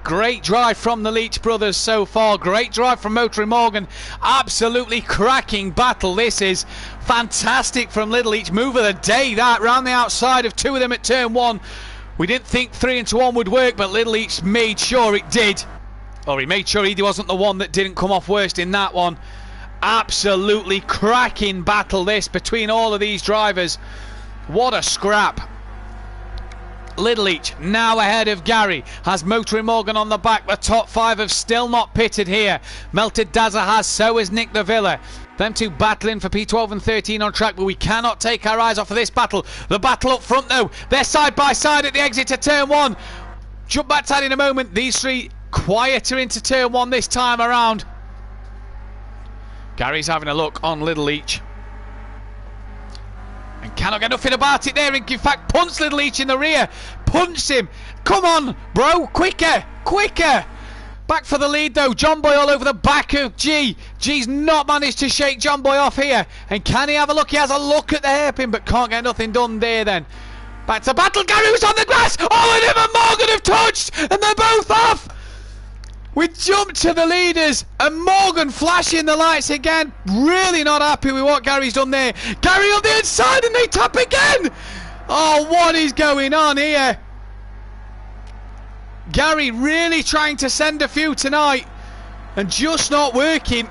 Great drive from the Leach brothers so far. Great drive from Motoring Morgan. Absolutely cracking battle this is. Fantastic from Little Leach. Move of the day that, round the outside of 2 of them at turn 1. We didn't think 3 into 1 would work, but Little Leach made sure it did. Or he made sure he wasn't the one that didn't come off worst in that one. Absolutely cracking battle this between all of these drivers. What a scrap. Little Each now ahead of Gary. Has Motoring Morgan on the back. The top 5 have still not pitted here. Melted Dazza has, so is Nick the Villa. Them two battling for P12 and 13 on track, but we cannot take our eyes off of this battle. The battle up front though. They're side by side at the exit to turn 1. Jump back to that in a moment. These three quieter into turn 1 this time around. Gary's having a look on Little Each. And cannot get nothing about it there. In fact, punts Little Each in the rear. Punts him. Come on, bro. Quicker. Quicker. Back for the lead though. John Boy all over the back of G. G's not managed to shake John Boy off here. And can he have a look? He has a look at the hairpin, but can't get nothing done there then. Back to battle. Gary was on the grass. Oh, and him and Morgan have touched. And they're both off. We jump to the leaders. And Morgan flashing the lights again. Really not happy with what Gary's done there. Gary on the inside and they tap again. Oh, what is going on here? Gary really trying to send a few tonight and just not working.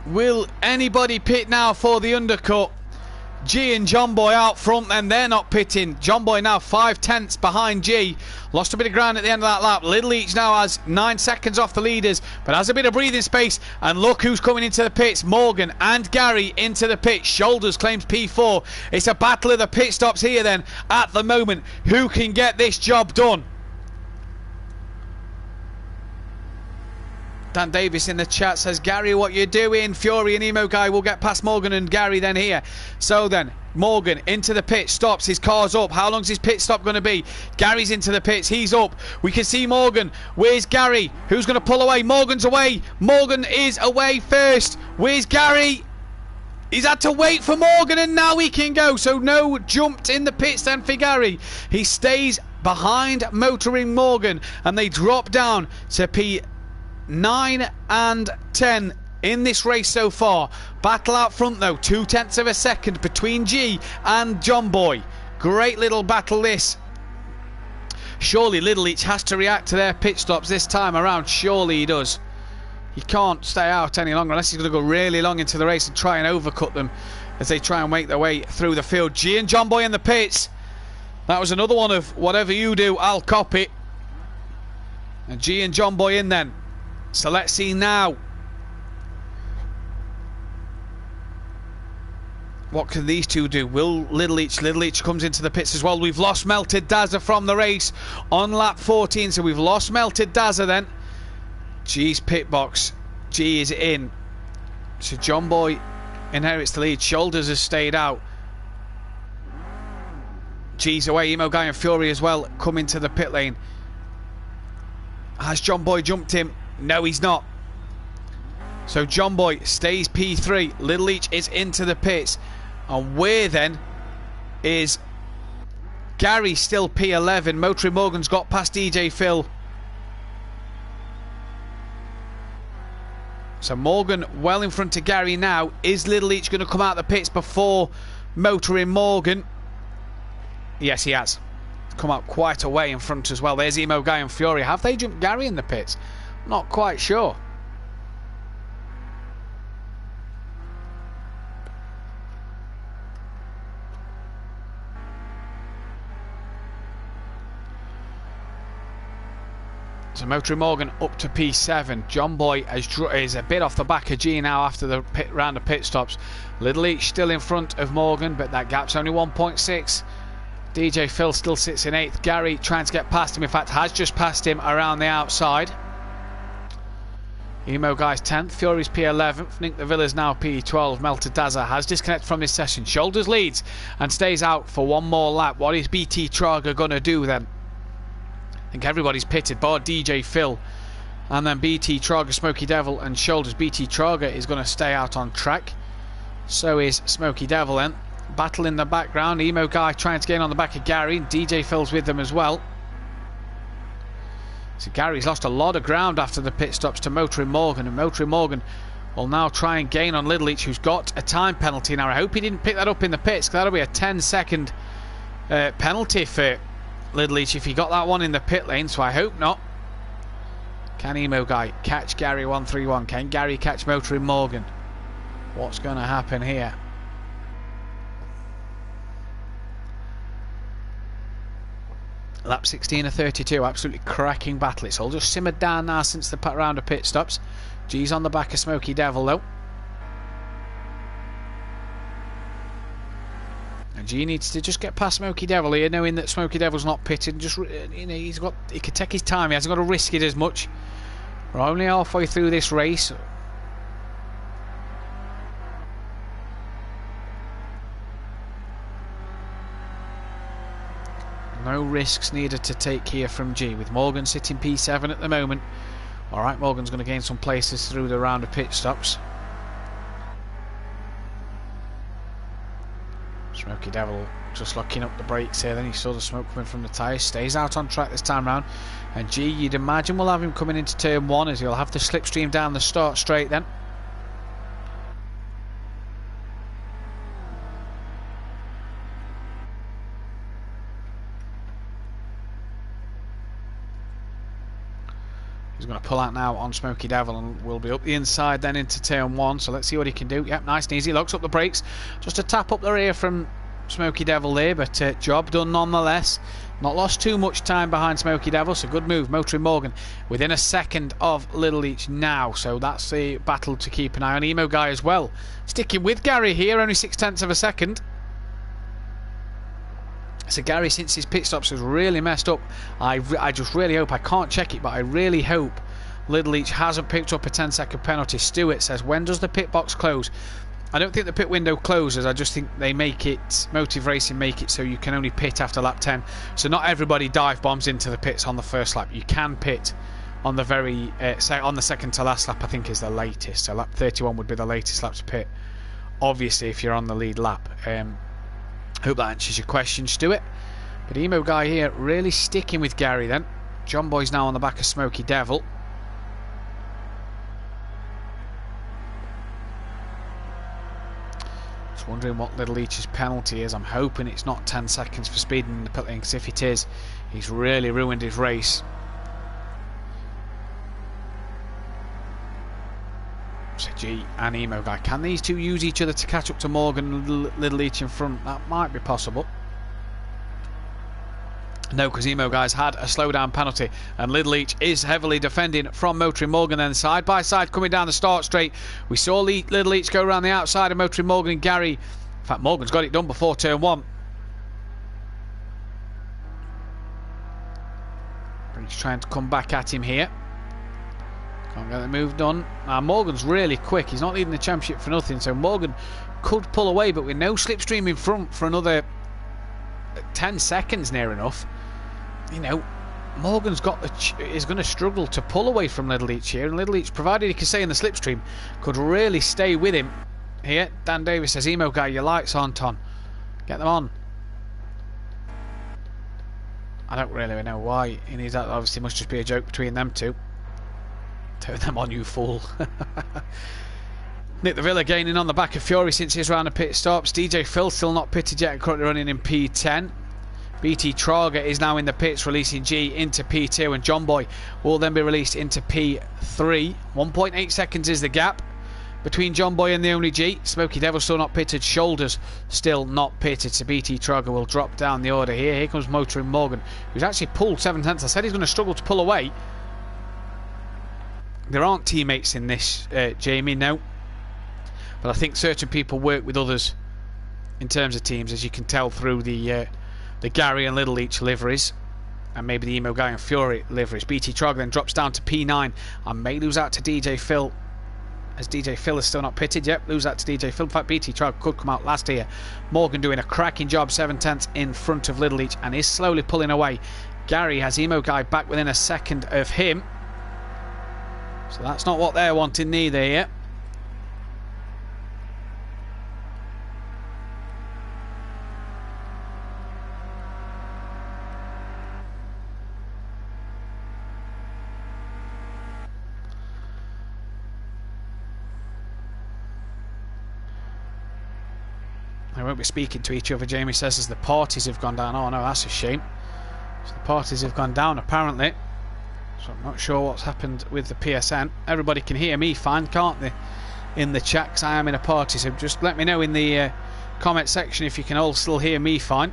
Will anybody pit now for the undercut? G and John Boy out front, and they're not pitting. John Boy now 5/10 behind G. Lost a bit of ground at the end of that lap. Little Each now has 9 seconds off the leaders, but has a bit of breathing space. And look who's coming into the pits. Morgan and Gary into the pit. Shoulders claims P4. It's a battle of the pit stops here then at the moment. Who can get this job done? Dan Davis in the chat says, Gary, what you doing? Fury and Emo Guy will get past Morgan and Gary then here. So then, Morgan into the pit, stops, his car's up. How long's his pit stop going to be? Gary's into the pits, he's up. We can see Morgan. Where's Gary? Who's going to pull away? Morgan's away. Morgan is away first. Where's Gary? He's had to wait for Morgan and now he can go. So no jumped in the pits then for Gary. He stays behind Motoring Morgan and they drop down to P9 and 10 in this race so far. Battle out front though, 0.2 of a second between G and John Boy. Great little battle this. Surely Little Each has to react to their pit stops this time around. Surely he does. He can't stay out any longer unless he's going to go really long into the race and try and overcut them as they try and make their way through the field. G and John Boy in the pits. That was another one of whatever you do, I'll copy. And G and John Boy in then. So let's see now. What can these two do? Will Little Each comes into the pits as well. We've lost Melted Dazza from the race on lap 14. So we've lost Melted Dazza then. G's pit box. G is in. So John Boy inherits the lead. Shoulders has stayed out. G's away. Emo Guy and Fury as well come into the pit lane. Has John Boy jumped him? No, he's not. So John Boy stays P3. Little Each is into the pits. And where then is Gary still P11? Motoring Morgan's got past DJ Phil. So Morgan well in front of Gary now. Is Little Each going to come out the pits before Motoring Morgan? Yes, he has. Come out quite a way in front as well. There's Emo Guy and Fury. Have they jumped Gary in the pits? Not quite sure. So Motoring Morgan up to P7. John Boy is a bit off the back of G now after the round of pit stops. Little Each still in front of Morgan, but that gap's only 1.6. DJ Phil still sits in 8th. Gary trying to get past him. In fact, has just passed him around the outside. Emo Guy's 10th. Fury's P11th. Nick the Villa's now P12. Melted Dazza has disconnected from this session. Shoulders leads and stays out for one more lap. What is BT Traga going to do then? I think everybody's pitted, bar DJ Phil. And then BT Traga, Smoky Devil and Shoulders. BT Traga is going to stay out on track. So is Smoky Devil then. Battle in the background. Emo Guy trying to get in on the back of Gary. DJ Phil's with them as well. So Gary's lost a lot of ground after the pit stops to Motoring Morgan. And Motoring Morgan will now try and gain on Little Each, who's got a time penalty. Now I hope he didn't pick that up in the pits, because that'll be a 10-second penalty for Little Each if he got that one in the pit lane. So I hope not. Can Emo Guy catch Gary 131? Can Gary catch Motoring Morgan? What's going to happen here? Lap 16 of 32, absolutely cracking battle. It's all just simmered down now since the round of pit stops. G's on the back of Smoky Devil though. And G needs to just get past Smoky Devil here, knowing that Smoky Devil's not pitted. Just, you know, he could take his time. He hasn't got to risk it as much. We're only halfway through this race. No risks needed to take here from G, with Morgan sitting P7 at the moment. Alright, Morgan's going to gain some places through the round of pit stops. Smoky Devil just locking up the brakes here, then he saw the smoke coming from the tyres. Stays out on track this time round. And G, you'd imagine we'll have him coming into turn 1, as he'll have the slipstream down the start straight then. He's going to pull out now on Smoky Devil and will be up the inside then into turn 1. So let's see what he can do. Yep, nice and easy. Locks up the brakes. Just a tap up the rear from Smoky Devil there, but job done nonetheless. Not lost too much time behind Smoky Devil, so good move. Motoring Morgan within a second of Little Leach now. So that's the battle to keep an eye on. Emo Guy as well. Sticking with Gary here, only 0.6 of a second. So Gary, since his pit stops, has really messed up. I just really hope, I can't check it, but I really hope Little Leach hasn't picked up a 10-second penalty. Stuart says, when does the pit box close? I don't think the pit window closes. I just think they make it, Motive Racing make it so you can only pit after lap 10. So not everybody dive bombs into the pits on the first lap. You can pit on the on the second to last lap, I think is the latest. So lap 31 would be the latest lap to pit, obviously, if you're on the lead lap. Hope that answers your question, Stuart. But Emo Guy here really sticking with Gary then. John Boy's now on the back of Smoky Devil. Just wondering what Little Leach's penalty is. I'm hoping it's not 10 seconds for speeding in the pit lane, because if it is, he's really ruined his race. So G and Emo Guy, can these two use each other to catch up to Morgan and Little Leach in front? That might be possible. No, because Emo Guy's had a slowdown penalty, and Little Leach is heavily defending from Motoring Morgan. Then side by side coming down the start straight, we saw Little Leach go around the outside of Motoring Morgan and Gary. In fact, Morgan's got it done before turn 1. He's trying to come back at him here. Can't get the move done. Now Morgan's really quick. He's not leading the championship for nothing, so Morgan could pull away, but with no slipstream in front for another 10 seconds near enough, you know, Morgan's got is going to struggle to pull away from Little Leach here, and Little Leach, provided he can stay in the slipstream, could really stay with him here. Dan Davis says, Emo Guy, your lights aren't on. Get them on. I don't really know why he needs that. Obviously must just be a joke between them two. Turn them on, you fool. Nick the Villa gaining on the back of Fury since his round of pit stops. DJ Phil still not pitted yet, currently running in P10. BT Traga is now in the pits, releasing G into P2, and John Boy will then be released into P3. 1.8 seconds is the gap between John Boy and the only G. Smoky Devil still not pitted, Shoulders still not pitted, so BT Traga will drop down the order here. Here comes Motoring Morgan, who's actually pulled 7 tenths. I said he's going to struggle to pull away. There aren't teammates in this, Jamie, no. But I think certain people work with others in terms of teams, as you can tell through the Gary and Little Leach liveries, and maybe the Emo Guy and Fury liveries. BT Trog then drops down to P9 and may lose out to DJ Phil, as DJ Phil is still not pitted. Yep, lose out to DJ Phil. In fact, BT Trog could come out last here. Morgan doing a cracking job, 7 tenths in front of Little Leach, and is slowly pulling away. Gary has Emo Guy back within a second of him. So that's not what they're wanting neither here. They won't be speaking to each other, Jamie says, as the parties have gone down. Oh no, that's a shame. So the parties have gone down apparently. So I'm not sure what's happened with the PSN. Everybody can hear me fine, can't they? In the chat, 'cause I am in a party. So just let me know in the comment section if you can all still hear me fine.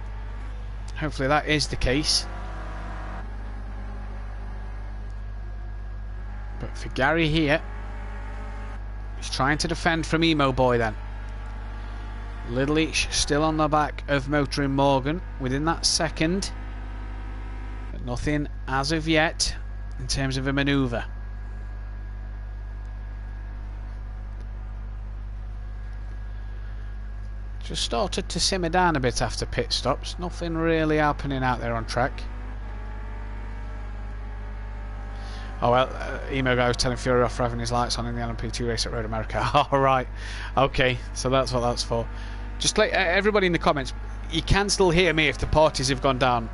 Hopefully that is the case. But for Gary here, he's trying to defend from Emo Boy then. Little Each still on the back of Motoring Morgan within that second. But nothing as of yet in terms of a manoeuvre. Just started to simmer down a bit after pit stops. Nothing really happening out there on track. Oh well, Emo Guy was telling Fury off for having his lights on in the LMP2 race at Road America. Alright, okay, so that's what that's for. Just like everybody in the comments, you can still hear me if the parties have gone down.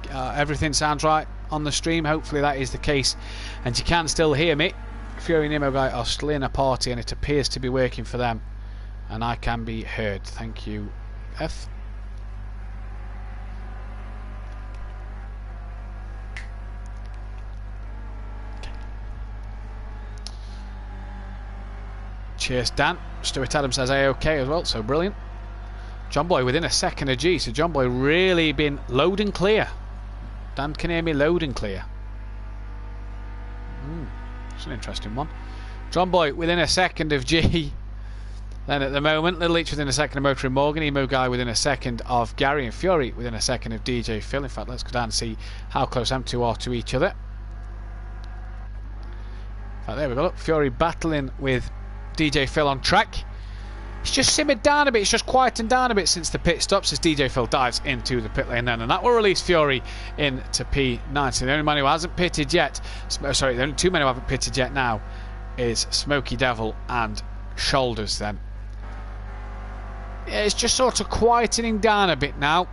Everything sounds right on the stream, hopefully that is the case. And you can still hear me. Fury and Emo Guy are still in a party and it appears to be working for them. And I can be heard. Thank you, F. Okay. Cheers, Dan. Stuart Adams says A-OK as well, so brilliant. John Boy within a second of G, so John Boy really been loud and clear. Dan can hear me loud and clear. It's an interesting one. John Boy within a second of G. Then at the moment, Little Each within a second of Motoring Morgan, Emo Guy within a second of Gary, and Fury within a second of DJ Phil. In fact, let's go down and see how close them two are to each other. In fact, there we go. Look, Fury battling with DJ Phil on track. It's just simmered down a bit. It's just quietened down a bit since the pit stops as DJ Phil dives into the pit lane then, and that will release Fury into P90. The only man who hasn't pitted yet, sorry, the only two men who haven't pitted yet now is Smoky Devil and Shoulders then. Yeah, it's just sort of quietening down a bit now.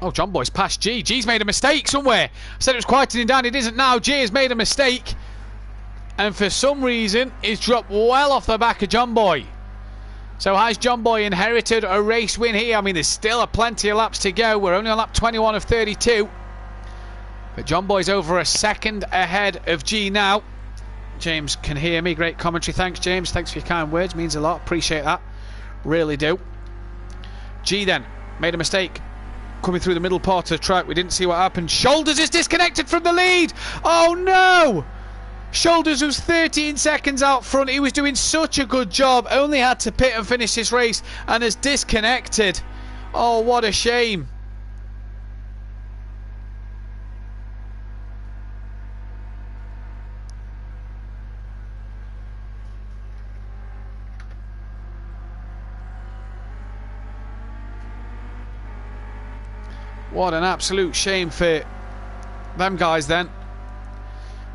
Oh, John Boy's past G. G's made a mistake somewhere. I said it was quietening down. It isn't now. G has made a mistake. And for some reason, he's dropped well off the back of John Boy. So has John Boy inherited a race win here? I mean, there's still plenty of laps to go. We're only on lap 21 of 32. But John Boy's over a second ahead of G now. James can hear me. Great commentary. Thanks, James. Thanks for your kind words. Means a lot. Appreciate that. Really do. G then made a mistake coming through the middle part of the track. We didn't see what happened. Shoulders is disconnected from the lead. Oh no! Shoulders was 13 seconds out front. He was doing such a good job. Only had to pit and finish this race and has disconnected. Oh, what a shame. What an absolute shame for them guys then.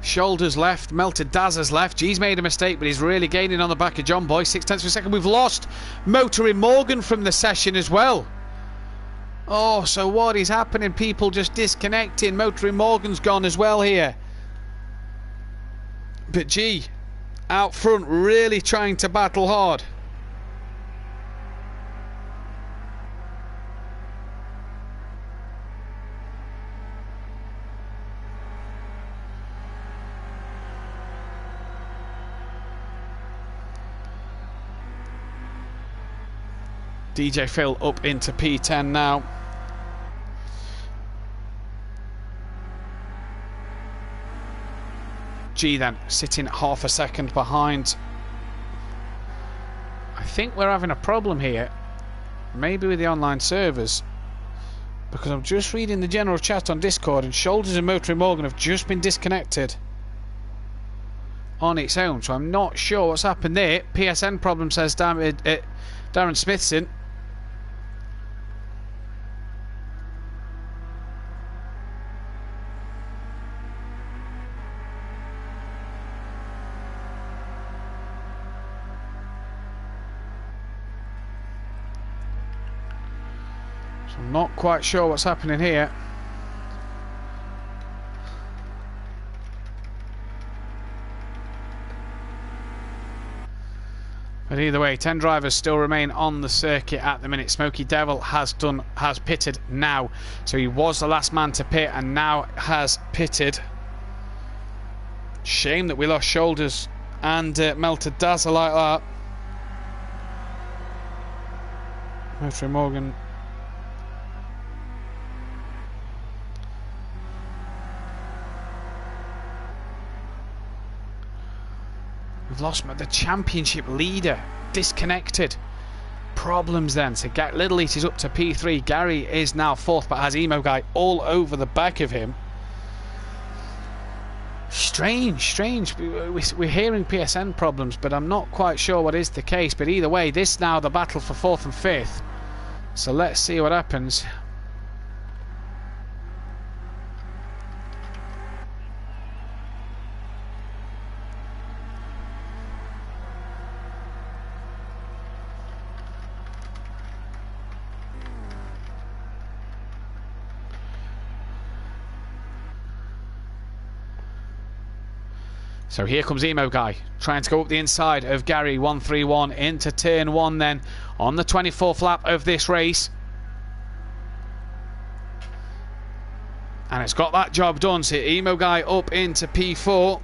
Shoulders left, Melted Daz has left. G's made a mistake, but he's really gaining on the back of John Boy. 6 tenths per second. We've lost Motoring Morgan from the session as well. Oh, so what is happening? People just disconnecting. Motoring Morgan's gone as well here. But G, out front, really trying to battle hard. DJ Phil up into P10 now. G then sitting half a second behind. I think we're having a problem here, maybe with the online servers, because I'm just reading the general chat on Discord and Shoulders and Motoring Morgan have just been disconnected on its own, so I'm not sure what's happened there. PSN problem, says Darren Smithson. So I'm not quite sure what's happening here. But either way, 10 drivers still remain on the circuit at the minute. Smoky Devil has pitted now. So he was the last man to pit and now has pitted. Shame that we lost Shoulders and Melted Dazzle like that. Motoring Morgan. lost the championship leader. Disconnected. Problems then. So Little Eat is up to P3. Gary is now 4th, but has Emo Guy all over the back of him. Strange. We're hearing PSN problems, but I'm not quite sure what is the case. But either way, this is now the battle for 4th and 5th. So let's see what happens. So here comes Emo Guy, trying to go up the inside of Gary. 131 into turn 1 then, on the 24th lap of this race. And it's got that job done. So Emo Guy up into P4.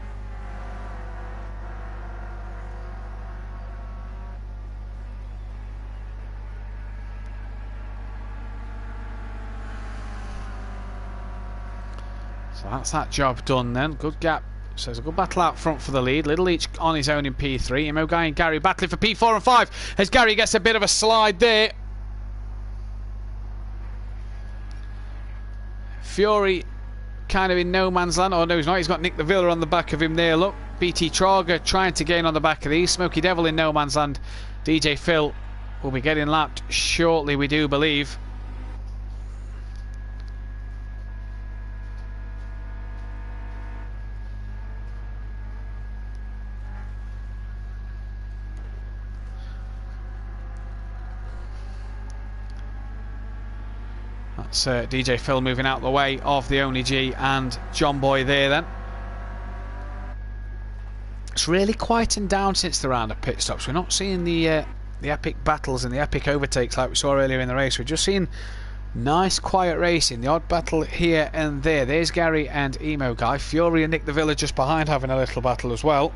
So that's that job done then. Good gap. So there's a good battle out front for the lead. Little Each on his own in P3. Emo Guy and Gary battling for P4 and 5 as Gary gets a bit of a slide there. Fury kind of in no man's land. Oh no, he's not. He's got Nick the Villa on the back of him there. Look, BT Traga trying to gain on the back of these. Smoky Devil in no man's land. DJ Phil will be getting lapped shortly, we do believe. That's DJ Phil moving out the way of the Only G and John Boy there then. It's really quietened down since the round of pit stops. We're not seeing the epic battles and the epic overtakes like we saw earlier in the race. We're just seeing nice quiet racing, the odd battle here and there. There's Gary and Emo Guy. Fury and Nick the Villa just behind having a little battle as well.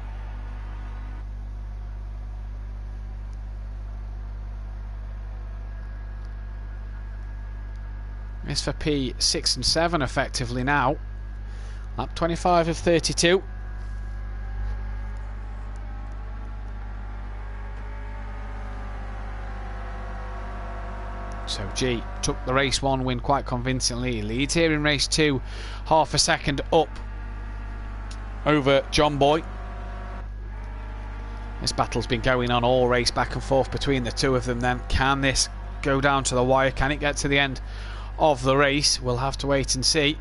It's for P6 and 7 effectively now. Lap 25 of 32. So G took the race 1 win quite convincingly. He leads here in race 2, half a second up over John Boy. This battle's been going on all race, back and forth between the two of them then. Can this go down to the wire? Can it get to the end of the race? We'll have to wait and see.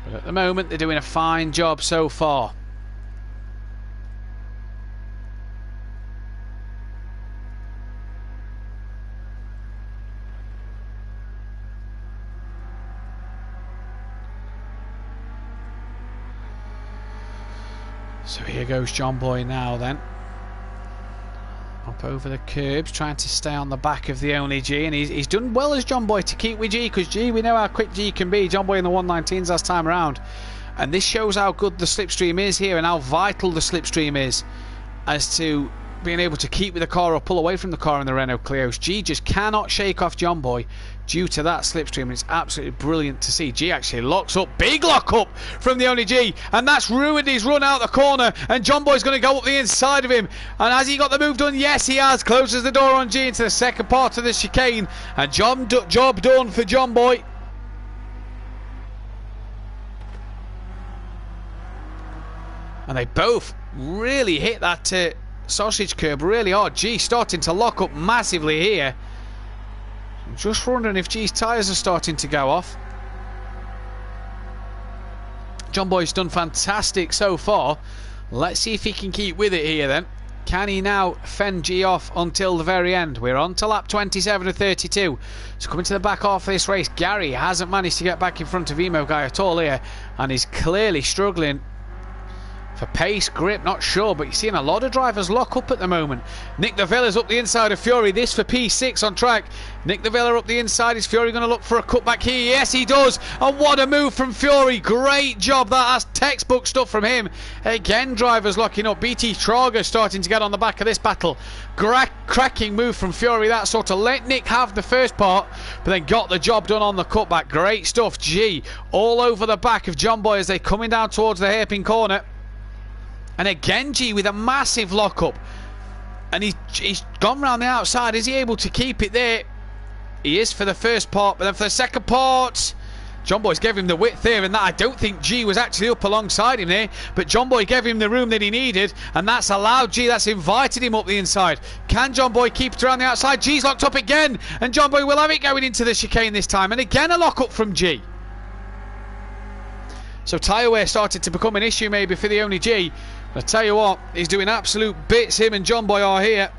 But at the moment they're doing a fine job so far. So here goes John Boy now then. Up over the curbs, trying to stay on the back of the Only G, and he's done well as John Boy to keep with G, because G, we know how quick G can be. John Boy in the 119s last time around, and this shows how good the slipstream is here and how vital the slipstream is as to being able to keep with the car or pull away from the car in the Renault Clios. G just cannot shake off John Boy due to that slipstream, and it's absolutely brilliant to see. G actually locks up, big lock up from the Only G, and that's ruined his run out the corner, and John Boy's going to go up the inside of him. And has he got the move done? Yes, he has. Closes the door on G into the second part of the chicane, and job done for John Boy. And they both really hit that sausage curb really hard. G starting to lock up massively here. I'm just wondering if G's tyres are starting to go off. John Boy's done fantastic so far. Let's see if he can keep with it here then. Can he now fend G off until the very end? We're on to lap 27 of 32. So coming to the back half of this race, Gary hasn't managed to get back in front of Emo Guy at all here, and he's clearly struggling for pace, grip, not sure, but you're seeing a lot of drivers lock up at the moment. Nick the Villa's up the inside of Fury. This for P6 on track. Nick the Villa up the inside. Is Fury going to look for a cutback here? Yes, he does. And what a move from Fury. Great job. That's textbook stuff from him. Again, drivers locking up. BT Traga starting to get on the back of this battle. Cracking move from Fury. That sort of let Nick have the first part, but then got the job done on the cutback. Great stuff. G all over the back of John Boy as they're coming down towards the hairpin corner. And again, G with a massive lock-up. And he's gone round the outside. Is he able to keep it there? He is for the first part, but then for the second part, John Boy's gave him the width there, and that I don't think G was actually up alongside him there, but John Boy gave him the room that he needed, and that's allowed G, that's invited him up the inside. Can John Boy keep it around the outside? G's locked up again, and John Boy will have it going into the chicane this time, and again a lock up from G. So tyre wear started to become an issue maybe for the only G. But I tell you what, he's doing absolute bits, him and John Boy are here.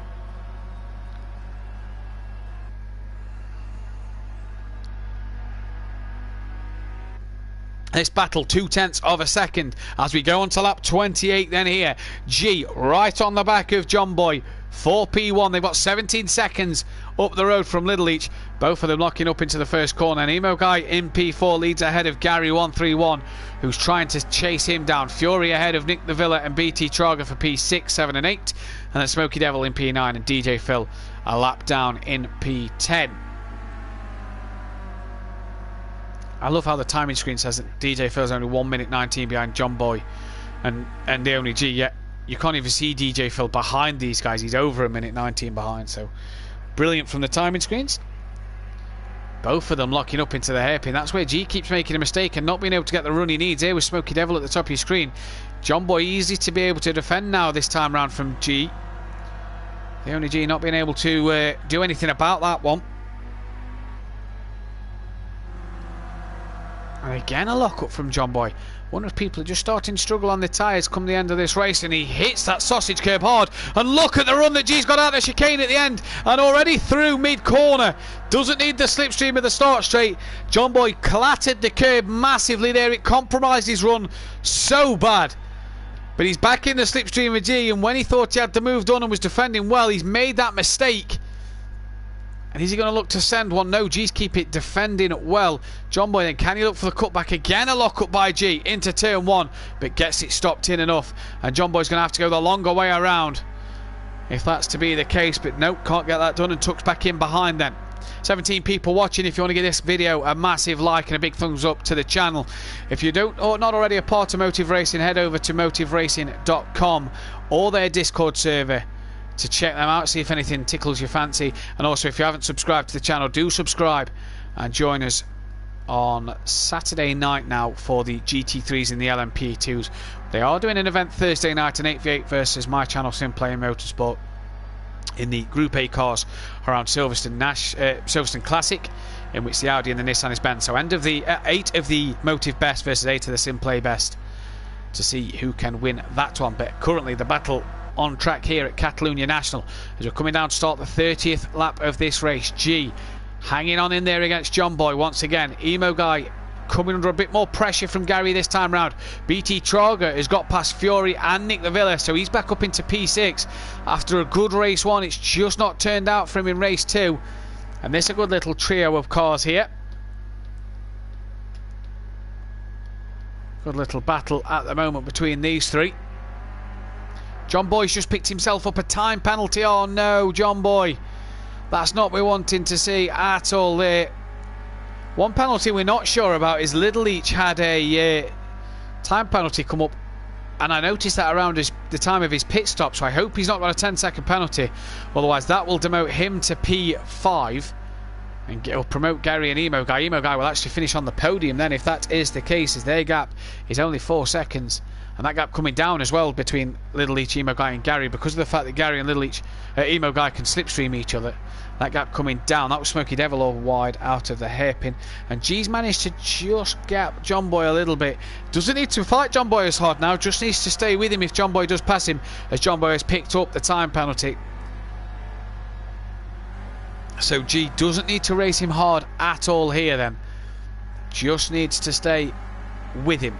This battle 0.2 of a second as we go on to lap 28 then here. G right on the back of John Boy for P1. They've got 17 seconds up the road from Little Each. Both of them locking up into the first corner. And Emo Guy in P4 leads ahead of Gary 131, who's trying to chase him down. Fury ahead of Nick the Villa and BT Traga for P6, 7 and 8. And then Smokey Devil in P9 and DJ Phil a lap down in P10. I love how the timing screen says that DJ Phil's only 1 minute 19 behind John Boy and the only G, yet you can't even see DJ Phil behind these guys. He's over 1 minute 19 behind, so brilliant from the timing screens. Both of them locking up into the hairpin. That's where G keeps making a mistake and not being able to get the run he needs. Here with Smokey Devil at the top of your screen. John Boy easy to be able to defend now this time round from G. The only G not being able to do anything about that one. And again a lock up from John Boy. Wonder if people are just starting to struggle on the tyres come the end of this race, and he hits that sausage curb hard. And look at the run that G's got out of the chicane at the end, and already through mid-corner. Doesn't need the slipstream of the start straight. John Boy clattered the curb massively there. It compromised his run so bad. But he's back in the slipstream of G, and when he thought he had the move done and was defending well, he's made that mistake. And is he going to look to send one? No, G's keep it defending well. John Boy then, can he look for the cutback? Again a lock up by G into turn 1, but gets it stopped in enough. And John Boy's going to have to go the longer way around if that's to be the case. But nope, can't get that done and tucks back in behind then. 17 people watching. If you want to give this video a massive like and a big thumbs up to the channel. If you don't or not already a part of Motive Racing, head over to motiveracing.com or their Discord server to check them out, see if anything tickles your fancy. And also, if you haven't subscribed to the channel, do subscribe and join us on Saturday night now for the GT3s and the LMP2s. They are doing an event Thursday night, an 8v8 versus my channel Simplay Motorsport in the Group A cars around Silverstone Classic, in which the Audi and the Nissan is banned. So end of the 8 of the Motive Best versus 8 of the Simplay Best to see who can win that one. But currently the battle on track here at Catalunya National as we're coming down to start the 30th lap of this race. G hanging on in there against John Boy once again. Emo Guy coming under a bit more pressure from Gary this time round. BT Traga has got past Fury and Nick the Villa, so he's back up into P6 after a good race 1. It's just not turned out for him in race 2, and this is a good little trio of cars here. Good little battle at the moment between these three. John Boy's just picked himself up a time penalty. Oh no, John Boy. That's not what we're wanting to see at all there. One penalty we're not sure about is Little Each had a time penalty come up, and I noticed that around the time of his pit stop, so I hope he's not got a 10-second penalty. Otherwise that will demote him to P5 and it'll promote Gary and Emo Guy. Emo Guy will actually finish on the podium then if that is the case, as their gap is only 4 seconds. And that gap coming down as well between Little Each, Emo Guy and Gary, because of the fact that Gary and Little Each, Emo Guy can slipstream each other. That gap coming down. That was Smokey Devil over wide out of the hairpin. And G's managed to just gap John Boy a little bit. Doesn't need to fight John Boy as hard now, just needs to stay with him if John Boy does pass him, as John Boy has picked up the time penalty. So G doesn't need to race him hard at all here then. Just needs to stay with him.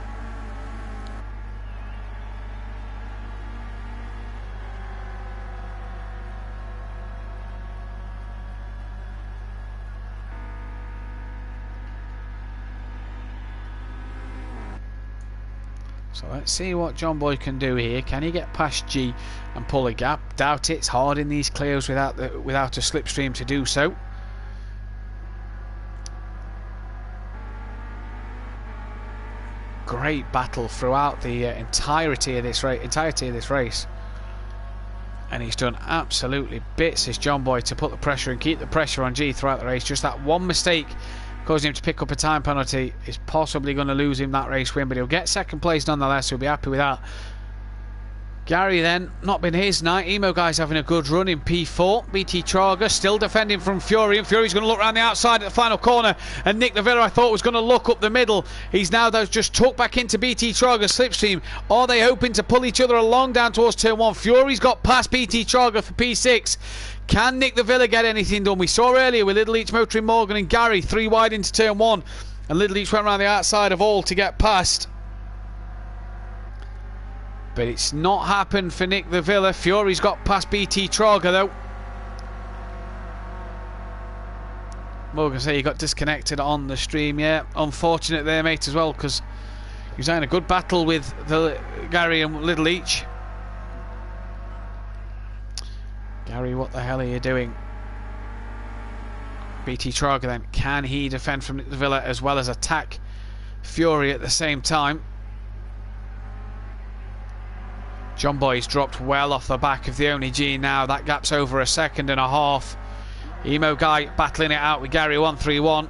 So let's see what John Boy can do here. Can he get past G and pull a gap? Doubt it. It's hard in these clears without a slipstream to do so. great battle throughout the entirety of this race. And he's done absolutely bits, this John Boy, to put the pressure and keep the pressure on G throughout the race. Just that one mistake causing him to pick up a time penalty is possibly going to lose him that race win, but he'll get second place nonetheless, so he'll be happy with that. Gary then, not been his night. Emo Guy's having a good run in P4. BT Trager still defending from Fury, and Fury's going to look around the outside at the final corner, and Nick the Villa, I thought, was going to look up the middle. He's now just tucked back into BT Trager's slipstream. Are they hoping to pull each other along down towards turn 1? Fury's got past BT Trager for P6. Can Nick the Villa get anything done? We saw earlier with Little Each, Motoring Morgan and Gary 3 wide into turn 1, and Little Each went around the outside of all to get past. But it's not happened for Nick the Villa. Fury's got past BT Trager though. Morgan say he got disconnected on the stream. Yeah, unfortunate there, mate, as well, because he was having a good battle with Gary and Little Each. Gary, what the hell are you doing? BT Trager then, can he defend from Nick the Villa as well as attack Fury at the same time? John Boy's dropped well off the back of the Only G now. That gap's over a second and a half. Emo Guy battling it out with Gary 131.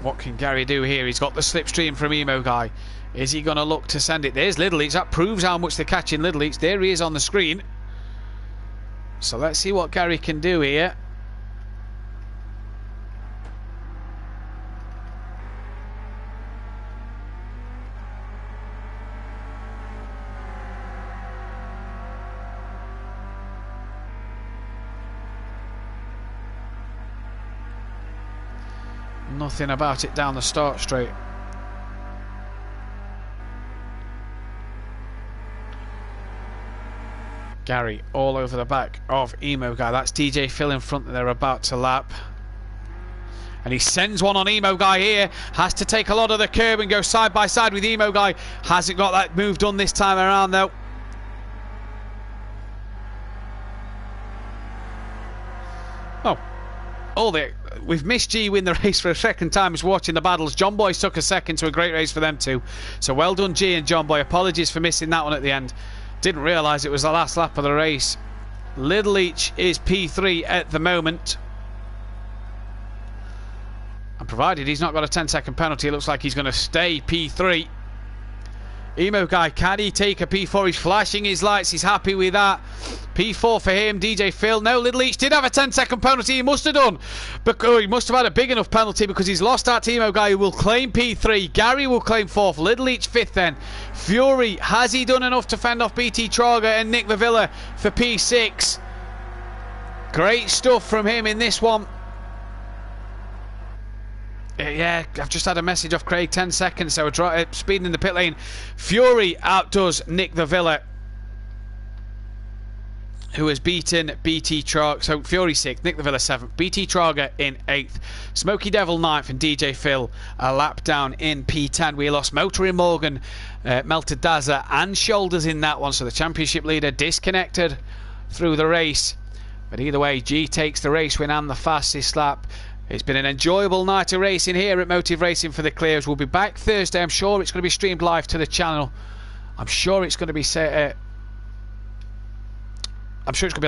What can Gary do here? He's got the slipstream from Emo Guy. Is he going to look to send it? There's Little Each. That proves how much they're catching Little Each. There he is on the screen. So let's see what Gary can do here. Nothing about it down the start straight. Gary all over the back of Emo Guy. That's DJ Phil in front that they're about to lap. And he sends one on Emo Guy here. Has to take a lot of the curb and go side by side with Emo Guy. Hasn't got that move done this time around though. We've missed G win the race for a second time. Is watching the battles. John Boy's took a second to a great race for them too. So well done G and John Boy. Apologies for missing that one at the end. Didn't realise it was the last lap of the race. Little Each is P3 at the moment. And provided he's not got a 10-second penalty, it looks like he's going to stay P3. Emo Guy, can he take a P4? He's flashing his lights. He's happy with that. P4 for him. DJ Phil. No, Little Each did have a 10-second penalty. He must have done. But he must have had a big enough penalty because he's lost out to Emo Guy, who will claim P3. Gary will claim 4th. Little Each 5th then. Fury, has he done enough to fend off BT Trager and Nick the Villa for P6? Great stuff from him in this one. Yeah, I've just had a message off Craig, 10 seconds, so speeding in the pit lane. Fury outdoes Nick the Villa, who has beaten BT Trager. So Fury 6th, Nick the Villa 7th, BT Trager in 8th, Smoky Devil 9th, and DJ Phil a lap down in P10. We lost Motoring Morgan, Melted Dazzler and Shoulders in that one, so the championship leader disconnected through the race. But either way, G takes the race win and the fastest lap. It's been an enjoyable night of racing here at Motive Racing for the Clears. We'll be back Thursday. I'm sure it's going to be streamed live to the channel. I'm sure it's going to be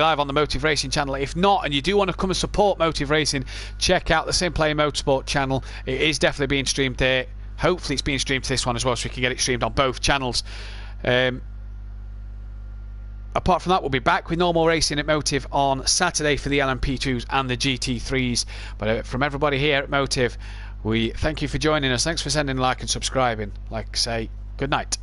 live on the Motive Racing channel. If not, and you do want to come and support Motive Racing, check out the Simplay Motorsport channel. It is definitely being streamed there. Hopefully it's being streamed to this one as well, so we can get it streamed on both channels. Apart from that, we'll be back with normal racing at Motive on Saturday for the LMP2s and the GT3s. But from everybody here at Motive, we thank you for joining us. Thanks for sending a like and subscribing. Like I say, good night.